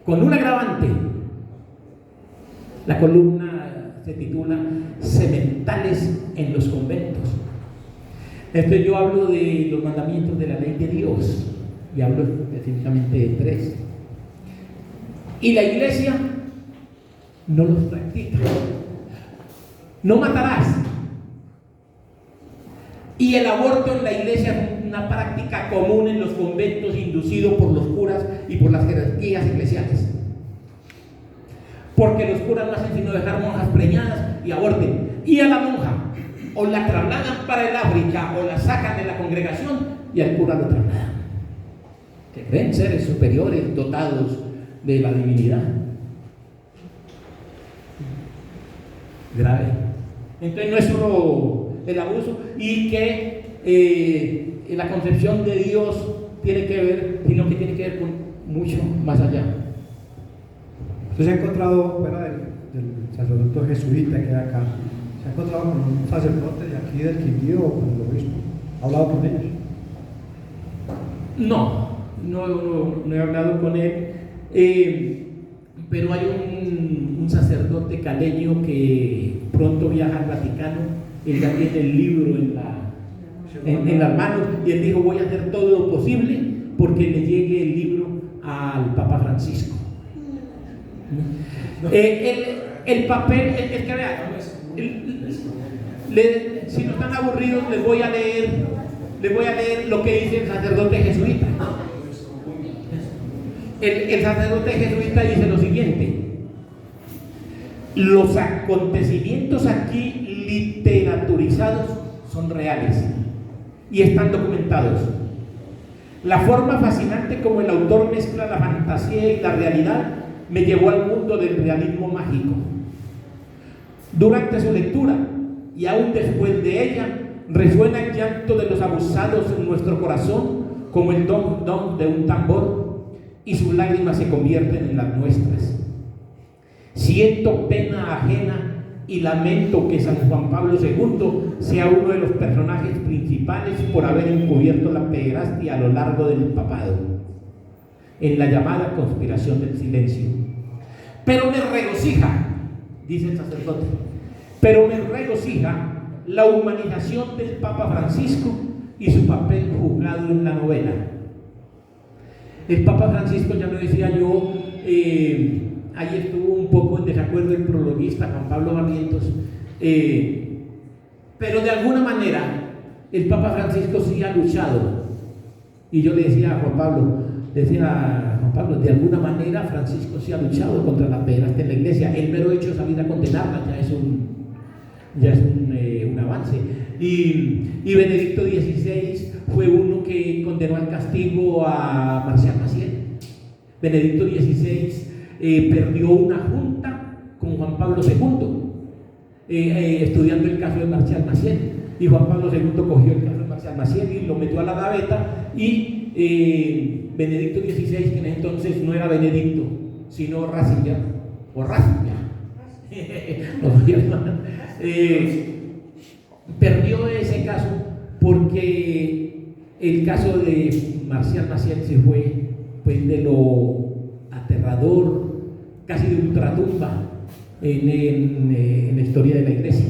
Con un agravante, la columna se titula Sementales en los conventos. Entonces yo hablo de los mandamientos de la ley de Dios y hablo específicamente de 3. Y la iglesia no los practica. No matarás. Y el aborto en la iglesia es una práctica común en los conventos, inducido por los curas y por las jerarquías eclesiales. Porque los curas no hacen sino dejar monjas preñadas y aborten. Y a la monja o la trasladan para el África o la sacan de la congregación y al cura lo trasladan. Que creen seres superiores dotados de la divinidad. Grave. Entonces no es solo el abuso, y que la concepción de Dios tiene que ver, sino que tiene que ver con mucho más allá. Usted se ha encontrado, fuera del sacerdote jesuita que hay acá, se ha encontrado con un sacerdote de aquí del Quindío o con el obispo. ¿Ha hablado con ellos? No he hablado con él, pero hay un sacerdote caleño que pronto viaja al Vaticano. Él ya tiene el libro en las manos, y él dijo: voy a hacer todo lo posible porque le llegue el libro al Papa Francisco. El papel, el que vean, si no están aburridos, les voy a leer lo que dice el sacerdote jesuita. El sacerdote jesuita dice lo siguiente: los acontecimientos aquí literaturizados son reales y están documentados. La forma fascinante como el autor mezcla la fantasía y la realidad me llevó al mundo del realismo mágico. Durante su lectura y aún después de ella, resuena el llanto de los abusados en nuestro corazón como el don don de un tambor, y sus lágrimas se convierten en las nuestras. Siento pena ajena y lamento que San Juan Pablo II sea uno de los personajes principales por haber encubierto la pederastia a lo largo del papado, en la llamada conspiración del silencio. Pero me regocija, dice el sacerdote, pero me regocija la humanización del Papa Francisco y su papel juzgado en la novela. El Papa Francisco, ya lo decía yo, ahí estuvo un poco en desacuerdo el prologuista Juan Pablo Barrientos, pero de alguna manera el Papa Francisco sí ha luchado. Y yo le decía a Juan Pablo, de alguna manera Francisco sí ha luchado contra la pederastia en la iglesia. El mero hecho de salir a condenarla ya es un avance. Y Benedicto XVI fue uno que condenó al castigo a Marcial Maciel. Benedicto XVI perdió una junta con Juan Pablo II, estudiando el caso de Marcial Maciel, y Juan Pablo II cogió el caso de Marcial Maciel y lo metió a la gaveta, y Benedicto XVI, que en ese entonces no era Benedicto, sino Ratzinger, perdió ese caso porque el caso de Marcial Maciel se fue pues de lo aterrador, casi de ultratumba en la historia de la iglesia.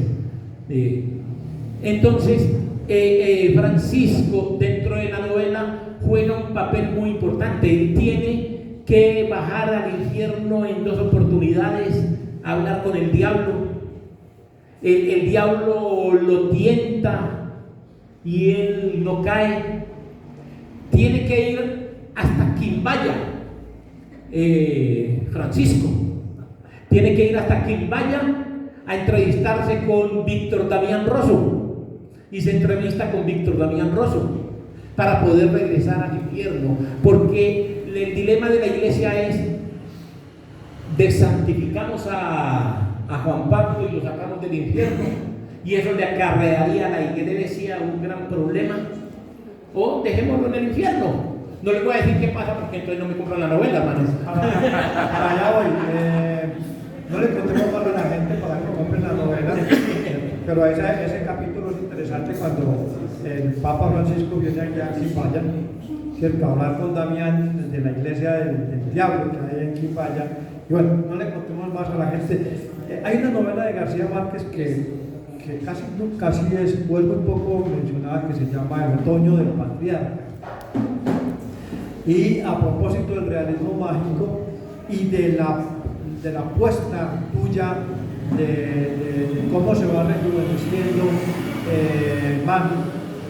Entonces Francisco, dentro de la novela, juega un papel muy importante. Él tiene que bajar al infierno en 2 oportunidades a hablar con el diablo. El diablo lo tienta y él no cae. Tiene que ir hasta Quimbaya, Francisco. Tiene que ir hasta Quimbaya a entrevistarse con Víctor Damián Rosso, y se entrevista con Víctor Damián Rosso para poder regresar al infierno, porque el dilema de la iglesia es: desantificamos a Juan Pablo y lo sacamos del infierno, y eso le acarrearía a la iglesia un gran problema, o dejémoslo en el infierno. No les voy a decir qué pasa, porque entonces no me compran la novela, hermanos. Para allá voy. No le contemos para la gente para que compren la novela, pero ese capítulo es interesante cuando el Papa Francisco viene aquí a Quimbaya, ¿cierto? A hablar con Damián de la iglesia del Diablo que hay en Quimbaya. Y bueno, no le contemos más a la gente. Hay una novela de García Márquez que casi es, o es muy poco mencionada, que se llama El otoño del patriarca. Y a propósito del realismo mágico y de la apuesta tuya de cómo se va rejuveneciendo Mami,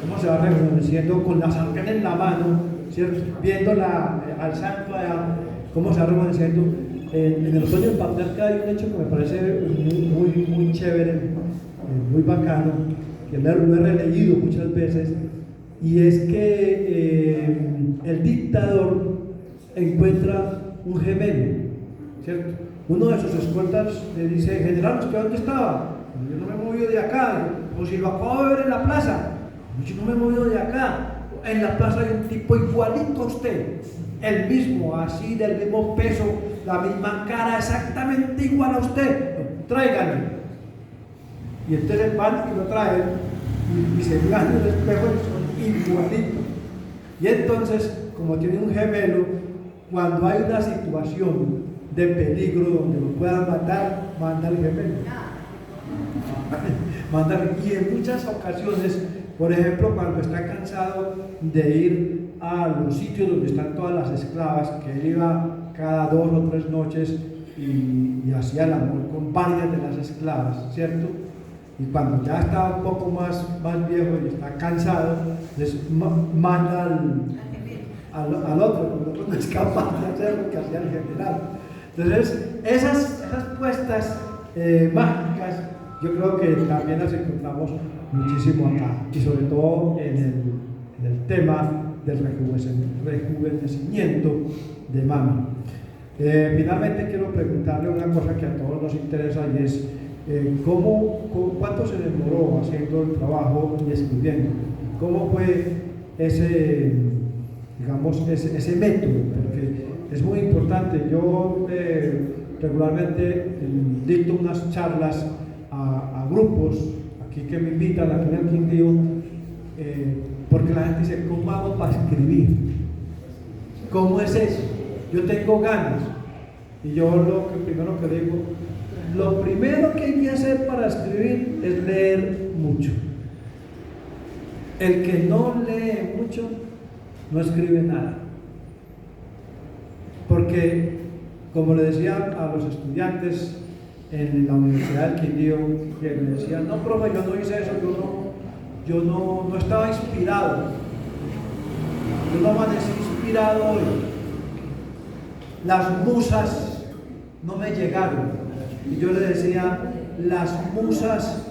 cómo se va rejuveneciendo con la sartén en la mano, ¿cierto? Viéndola al santo allá, cómo se va rejuveneciendo. En el otoño del patriarca hay un hecho que me parece muy chévere, muy bacano, que lo he releído muchas veces, y es que el dictador encuentra un gemelo, ¿cierto? Uno de sus escoltas le dice: general, ¿usted dónde estaba? Yo no me he movido de acá. O si lo acabo de ver en la plaza. Yo no me he movido de acá. En la plaza hay un tipo igualito a usted, el mismo, así, del mismo peso, la misma cara, exactamente igual a usted. Tráiganlo. Y entonces van y lo traen y se miran en el espejo y son igualitos. Y entonces, como tiene un gemelo, cuando hay una situación de peligro donde lo puedan matar, manda el gemelo. Y en muchas ocasiones, por ejemplo, cuando está cansado de ir a los sitios donde están todas las esclavas, que él iba cada 2 o 3 noches y hacía el amor con varias de las esclavas, ¿cierto? Y cuando ya está un poco más viejo y está cansado, les manda al otro, porque el otro no es capaz de hacer lo que hacía el general. Entonces, esas puestas mágicas, yo creo que también las encontramos muchísimo acá, y sobre todo en el tema del rejuvenecimiento de Mami. Finalmente quiero preguntarle una cosa que a todos nos interesa, y es ¿cuánto se demoró haciendo el trabajo y escribiendo? ¿Cómo fue ese método? Porque es muy importante. Yo regularmente dicto unas charlas a grupos aquí que me invitan aquí en el Quindío, porque la gente dice: ¿cómo hago para escribir? ¿Cómo es eso? Yo tengo ganas. Y yo primero que digo, lo primero que hay que hacer para escribir es leer mucho. El que no lee mucho no escribe nada. Porque, como le decía a los estudiantes en la Universidad del Quindío, que me decían: no, profe, yo no hice eso, yo no estaba inspirado, yo no amanecí inspirado hoy, las musas no me llegaron. Y yo le decía: las musas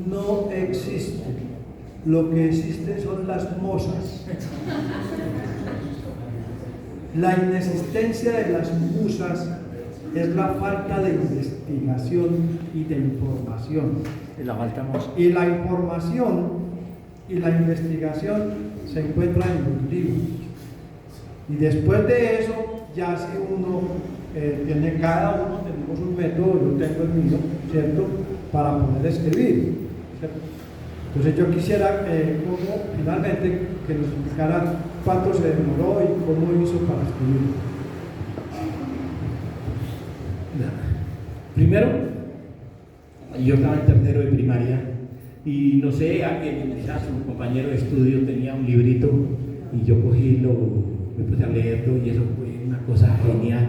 no existen, lo que existen son las mosas. La inexistencia de las musas es la falta de investigación y de información. Y la información y la investigación se encuentran en los libros. Y después de eso, ya si uno cada uno tenemos un método, yo tengo el mío, ¿cierto?, para poder escribir, ¿cierto? Entonces yo quisiera finalmente que nos explicara cuánto se demoró y cómo hizo para escribir. Primero, yo estaba en tercero de primaria y no sé, alguien, quizás un compañero de estudio tenía un librito y yo cogí me puse a leerlo y eso fue una cosa genial.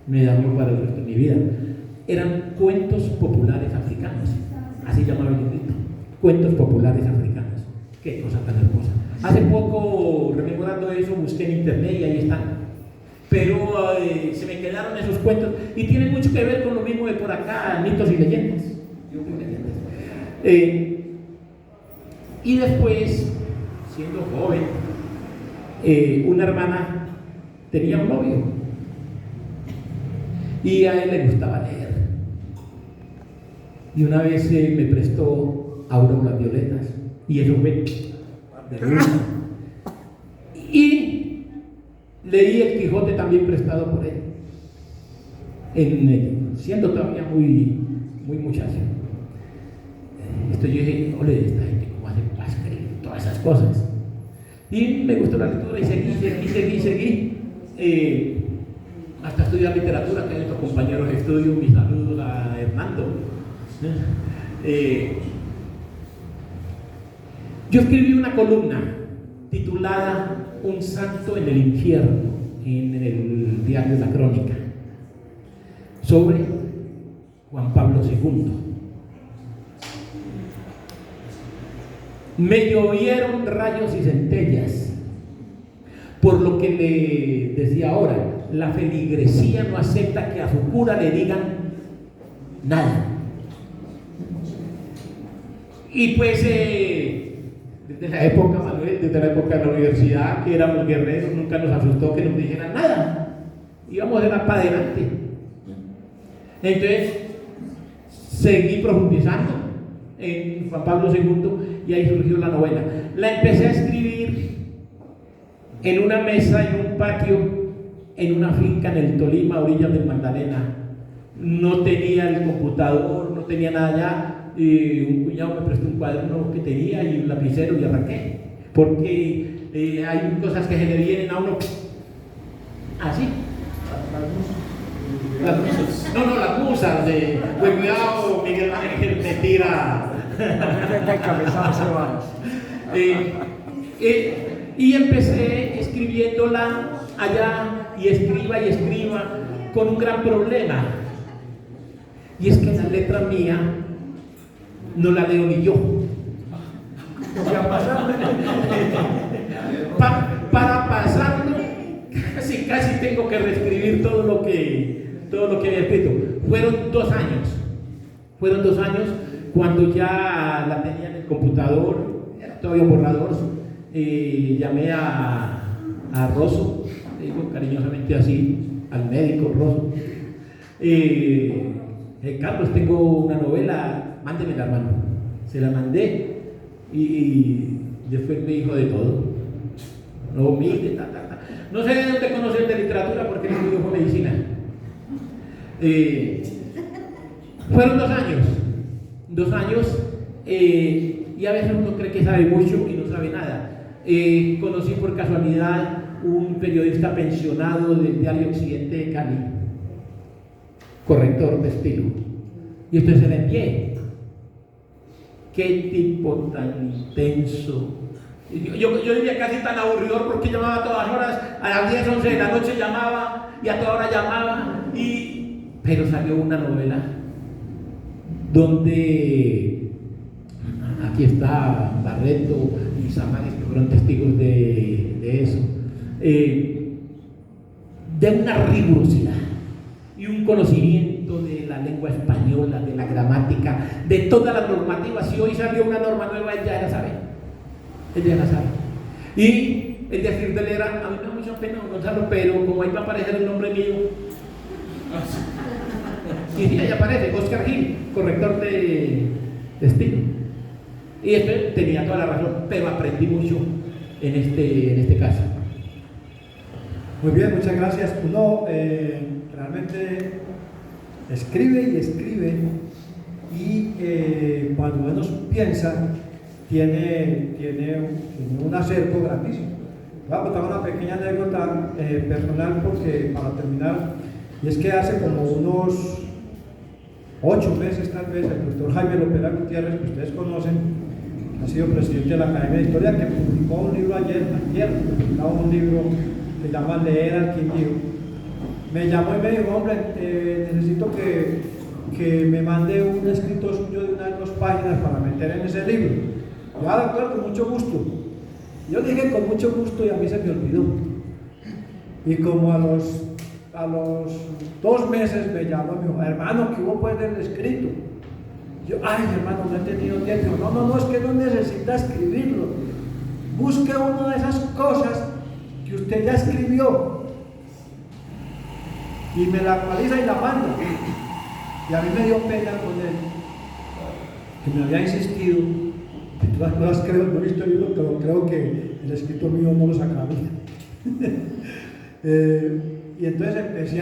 Me dañó para el resto de mi vida. Eran cuentos populares africanos, así llamaba el librito, cuentos populares africanos. Qué cosa tan hermosa. Hace poco, rememorando eso, busqué en internet y ahí están. Pero se me quedaron esos cuentos y tienen mucho que ver con lo mismo de por acá, mitos y leyendas. Y después, siendo joven, una hermana tenía un novio y a él le gustaba leer. Y una vez me prestó Auroras Violetas y eso fue de risa. Y leí El Quijote también prestado por él, siendo todavía muy muchacho. Yo dije: ole, esta gente cómo hace para escribir todas esas cosas. Y me gustó la lectura y seguí. Hasta estudiar literatura, que hay otros compañeros de estudio, mis saludos a Hernando. Yo escribí una columna titulada Un santo en el infierno, en el diario La Crónica, sobre Juan Pablo II. Me llovieron rayos y centellas, por lo que le decía ahora, la feligresía no acepta que a su cura le digan nada. Y pues desde la época, Manuel, desde la época de la universidad, que éramos guerreros, nunca nos asustó que nos dijeran nada. Íbamos para adelante. Entonces, seguí profundizando en Juan Pablo II y ahí surgió la novela. La empecé a escribir en una mesa, en un patio, en una finca en el Tolima, a orillas del Magdalena. No tenía el computador, no tenía nada ya. Un cuñado me prestó un cuaderno que tenía y un lapicero y arranqué. Porque hay cosas que se le vienen a uno así. Las musas. No, las musas. Pues cuidado, Miguel Ángel me tira. Y empecé escribiéndola allá y escriba con un gran problema, y es que la letra mía no la leo ni yo. Para pasarlo casi tengo que reescribir todo lo que había escrito. Fueron 2 años cuando ya la tenía en el computador, todavía un borrador. Llamé a Rosso, le digo cariñosamente así, al médico Rosso. Carlos, tengo una novela, mándemela, hermano. Se la mandé y después me dijo de todo. No, mire, no sé de dónde conocer de literatura porque no estudió con medicina. Fueron 2 años, y a veces uno cree que sabe mucho y no sabe nada. Conocí por casualidad un periodista pensionado del diario Occidente de Cali, corrector de estilo, y esto se le envié. Qué tipo tan intenso. Yo diría casi tan aburridor, porque llamaba a todas horas, a las 10, 11 de la noche llamaba y a toda hora llamaba, pero salió una novela donde aquí está Barreto y Samanes, que fueron testigos de eso, de una rigurosidad y un conocimiento de la lengua española, de la gramática, de todas las normativas. Si hoy salió una norma nueva, él ya la sabe. Y el decir de él era, a mí me da mucha pena, Gonzalo, pero como ahí va a aparecer el nombre mío, y sí, ahí aparece Oscar Gil, corrector de estilo. Y esto tenía toda la razón, pero aprendí mucho en este caso. Muy bien, muchas gracias. Uno realmente escribe y cuando menos piensa tiene un acervo grandísimo. Voy a contar una pequeña anécdota personal para terminar, y es que hace como unos 8 meses tal vez, el doctor Jaime Lopera Gutiérrez, que ustedes conocen, ha sido presidente de la Academia de Historia, que publicó un libro ayer publicaba un libro que se llama Leer al Quindío. Me llamó y me dijo, hombre, necesito que me mande un escrito suyo de unas 2 páginas para meter en ese libro. Ya, doctor, con mucho gusto. Yo dije con mucho gusto y a mí se me olvidó. Y como a los 2 meses me llamó y me dijo, hermano, ¿qué hubo pues del escrito? Yo, ay, hermano, no he tenido tiempo. No, es que no necesita escribirlo. Busque una de esas cosas que usted ya escribió y me la actualiza y la manda. Y a mí me dio pena con él, que me había insistido. Todas las cosas creo, no he visto el libro, pero creo que el escrito mío no lo sacaría. Y entonces empecé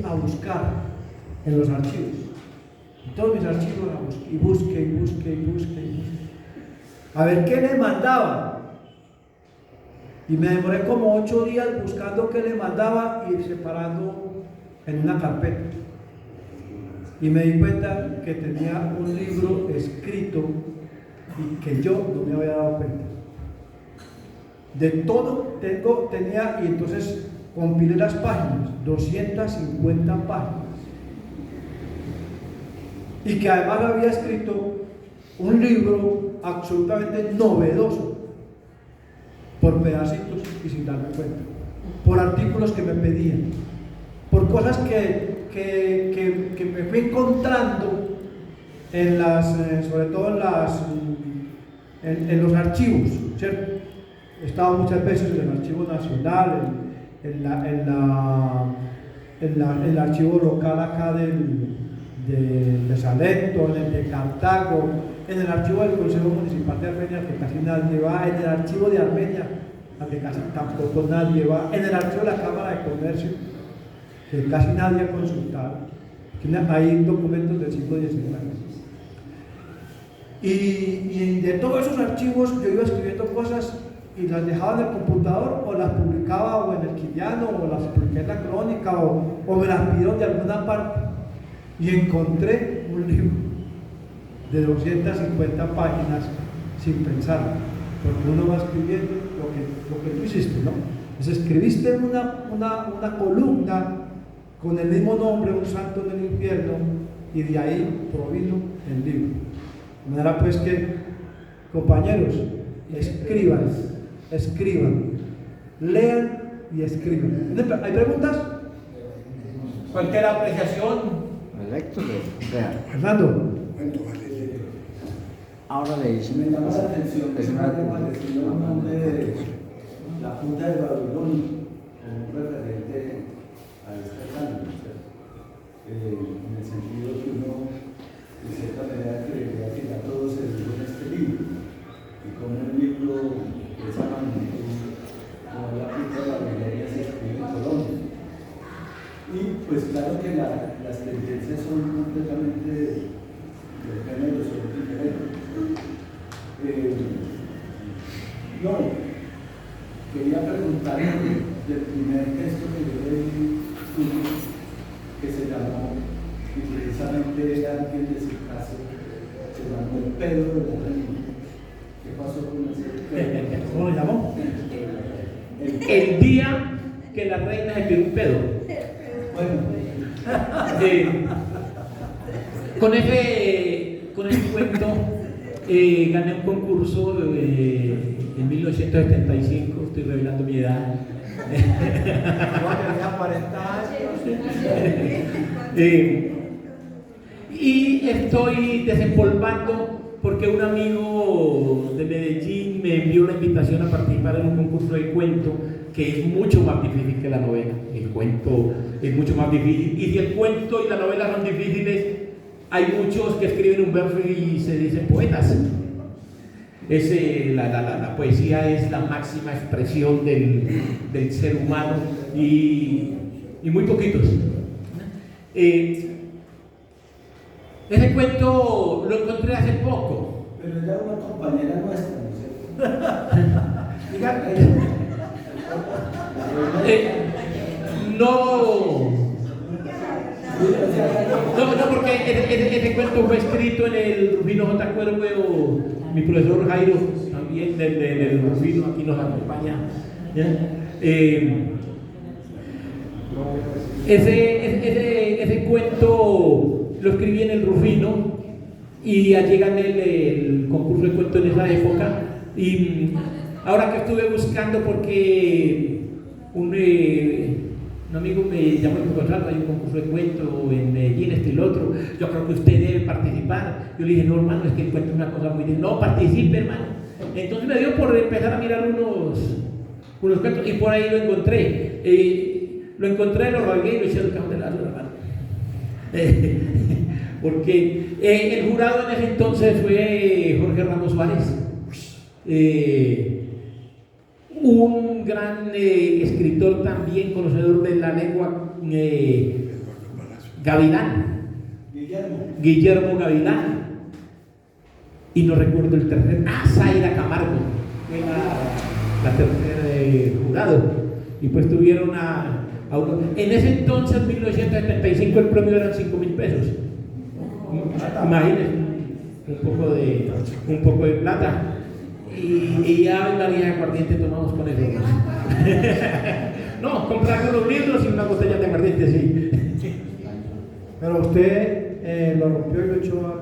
a buscar en los archivos. En todos mis archivos y busqué. A ver qué le mandaba. Y me demoré como 8 días buscando qué le mandaba y separando en una carpeta. Y me di cuenta que tenía un libro escrito y que yo no me había dado cuenta. De todo tenía, y entonces compilé las páginas, 250 páginas. Y que además había escrito un libro absolutamente novedoso, por pedacitos y sin darme cuenta, por artículos que me pedían, por cosas que me fui encontrando en sobre todo en los archivos, ¿cierto? He estado muchas veces en el Archivo Nacional, en el archivo local acá de Salento, en el de Cartago, en el archivo del Consejo Municipal de Armenia, que casi nadie va, en el archivo de Armenia, al que casi tampoco nadie va, en el archivo de la Cámara de Comercio, que casi nadie ha consultado. Hay documentos del siglo XIX. Y de todos esos archivos yo iba escribiendo cosas y las dejaba en el computador, o las publicaba o en el Quillano, o las publiqué en la Crónica, o me las pidieron de alguna parte. Y encontré un libro de 250 páginas sin pensar, porque uno va escribiendo lo que tú hiciste, ¿no? Entonces escribiste una columna con el mismo nombre, Un santo en el infierno, y de ahí provino el libro. De manera pues que, compañeros, escriban, lean y escriban. ¿Hay preguntas? Cualquier apreciación. Perfecto, vea. Fernando. Ahora le dice. Me llama la atención que es se me una ha parecido el nombre de la Junta de Babilonia como un referente a este cambio, en el sentido que uno, de cierta manera, creería que ya todo se dijo en este libro, y como un libro de esa magnitud, como la Junta de Babilonia, se escribe en Colombia. Y pues claro que las tendencias son completamente de género, son diferentes. No, quería preguntarle del primer texto que yo leí, que se llamó, y precisamente alguien de su casa, se llamó El Pedro de la Reina. ¿Qué pasó con ese Pedro? ¿Cómo lo llamó? El día que la reina se tiró un pedo. Bueno, con ese cuento gané un concurso en 1975, estoy revelando mi edad. Tenía 40 años. Y estoy desempolvando porque un amigo de Medellín me envió una invitación a participar en un concurso de cuento que es mucho más difícil que la novela. El cuento es mucho más difícil, y si el cuento y la novela son difíciles, hay muchos que escriben un verso y se dicen poetas. La poesía es la máxima expresión del ser humano, y muy poquitos. Ese cuento lo encontré hace poco. pero ella era una compañera nuestra, ¿no sé? Diga, no, porque ese cuento fue escrito en el Rufino J. Cuervo, mi profesor Jairo, también del Rufino, aquí nos acompaña. Ese cuento lo escribí en el Rufino, y allí gané el concurso de cuento en esa época. Y ahora que estuve buscando, porque un amigo me llamó y me dijo: hay un concurso de cuento en Medellín, y lo otro, yo creo que usted debe participar. Yo le dije: no, hermano, es que el cuento es una cosa muy difícil. No, participe, hermano. Entonces me dio por empezar a mirar unos cuentos, y por ahí lo encontré. Lo rasgué y lo eché al cajón de la hermano. Porque el jurado en ese entonces fue Jorge Ramos Suárez, un gran escritor, también conocedor de la lengua, Gavilán, Guillermo Gavilán, y no recuerdo el tercer, Zaira Camargo, tercer jurado, y pues tuvieron a uno. En ese entonces, 1975, el premio eran 5.000 pesos. Imagínense, un poco de plata. Y ya María de aguardiente tomamos con eso. No, comprar unos libros y una botella de aguardiente, sí. Pero usted lo rompió y lo echó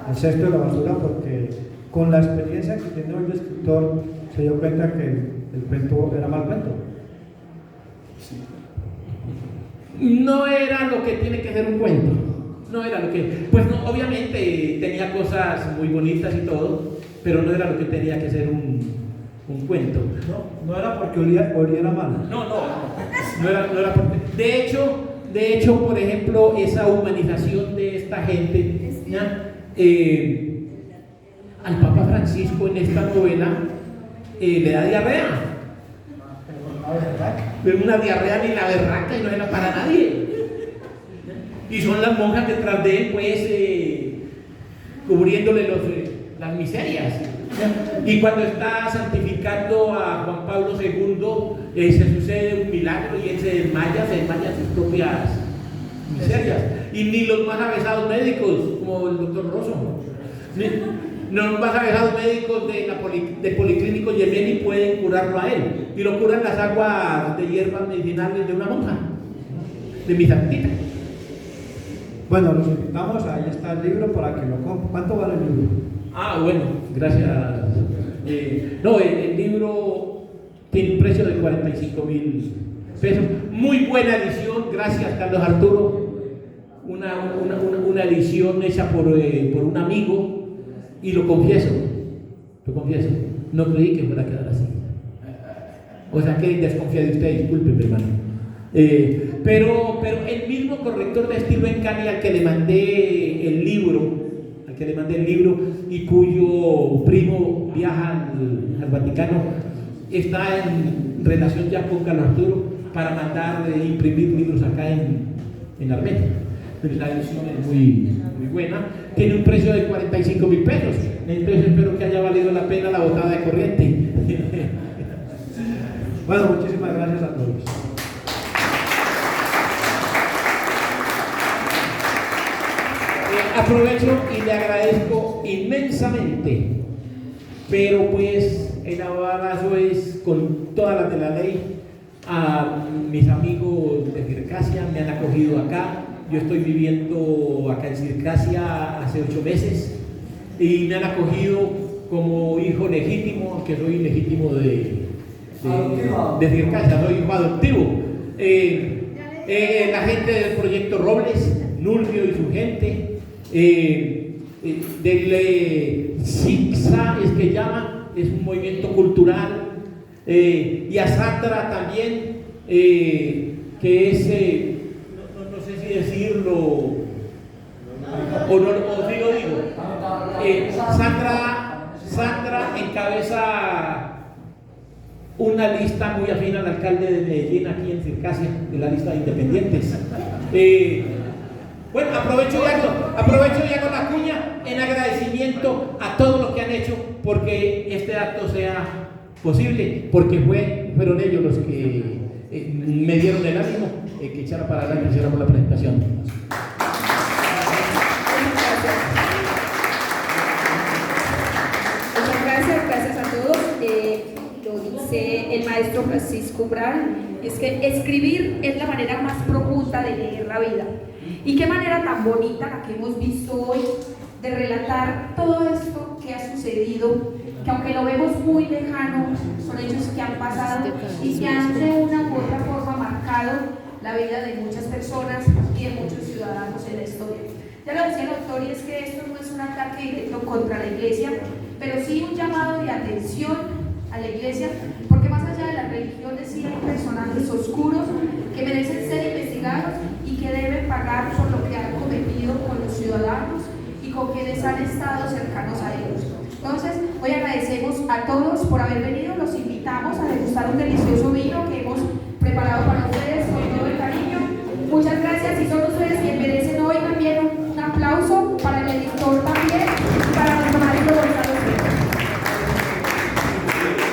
al cesto de la basura porque con la experiencia que tiene hoy el escritor se dio cuenta que el cuento era mal cuento. No era lo que tiene que ser un cuento. No era lo que... Pues no, obviamente tenía cosas muy bonitas y todo, pero no era lo que tenía que ser un cuento. No era porque oliera mal. No era porque... De hecho, por ejemplo, esa humanización de esta gente, ¿ya? Al Papa Francisco en esta novela le da diarrea. Pero una diarrea ni la berraca y no era para nadie. Y son las monjas detrás de él, pues, cubriéndole las miserias. Y cuando está santificando a Juan Pablo II, se sucede un milagro y él se desmaya sus propias miserias. Y ni los más avesados médicos, como el doctor Rosso, no los más avesados médicos de Policlínico Yemeni pueden curarlo a él. Y lo curan las aguas de hierbas medicinales de una monja, de mi santita. Bueno, los invitamos, ahí está el libro para que lo compren. ¿Cuánto vale el libro? Bueno, gracias. No, el libro tiene un precio de 45.000 pesos. Muy buena edición, gracias Carlos Arturo. Una edición hecha por un amigo, y lo confieso, no creí que fuera a quedar así. O sea que desconfía de usted, discúlpeme, hermano. Pero el mismo corrector de estilo en Cali al que le mandé el libro, y cuyo primo viaja al Vaticano, está en relación ya con Carlos Arturo para mandar imprimir libros acá en Armenia. La edición es muy buena, tiene un precio de 45.000 pesos, entonces espero que haya valido la pena la botada de corriente. Bueno, muchísimas gracias a todos. Aprovecho y le agradezco inmensamente, pero pues el abrazo es con todas las de la ley, a mis amigos de Circasia. Me han acogido acá. Yo estoy viviendo acá en Circasia hace 8 meses y me han acogido como hijo legítimo, aunque soy legítimo de Circasia, soy hijo adoptivo. La gente del proyecto Robles, Nulvio y su gente, del SICSA es que llama, es un movimiento cultural, y a Sandra también, que es, no sé si decirlo o si lo digo. Sandra encabeza una lista muy afín al alcalde de Medellín aquí en Circasia, de la lista de independientes. Bueno, aprovecho y hago la cuña en agradecimiento a todos los que han hecho porque este acto sea posible, porque fueron ellos los que me dieron el ánimo que echara para adelante y hiciéramos la presentación. Muchas gracias a todos. Lo dice el maestro Francisco Umbral, es que escribir es la manera más profunda de leer la vida. Y qué manera tan bonita la que hemos visto hoy de relatar todo esto que ha sucedido, que aunque lo vemos muy lejano, son hechos que han pasado y que han de una u otra forma marcado la vida de muchas personas y de muchos ciudadanos en la historia. Ya lo decía el autor, y es que esto no es un ataque directo contra la iglesia, pero sí un llamado de atención a la iglesia, porque más allá de las religiones sí hay personajes oscuros que merecen ser investigados y que deben pagar por lo que han cometido con los ciudadanos y con quienes han estado cercanos a ellos. Entonces, hoy agradecemos a todos por haber venido, los invitamos a degustar un delicioso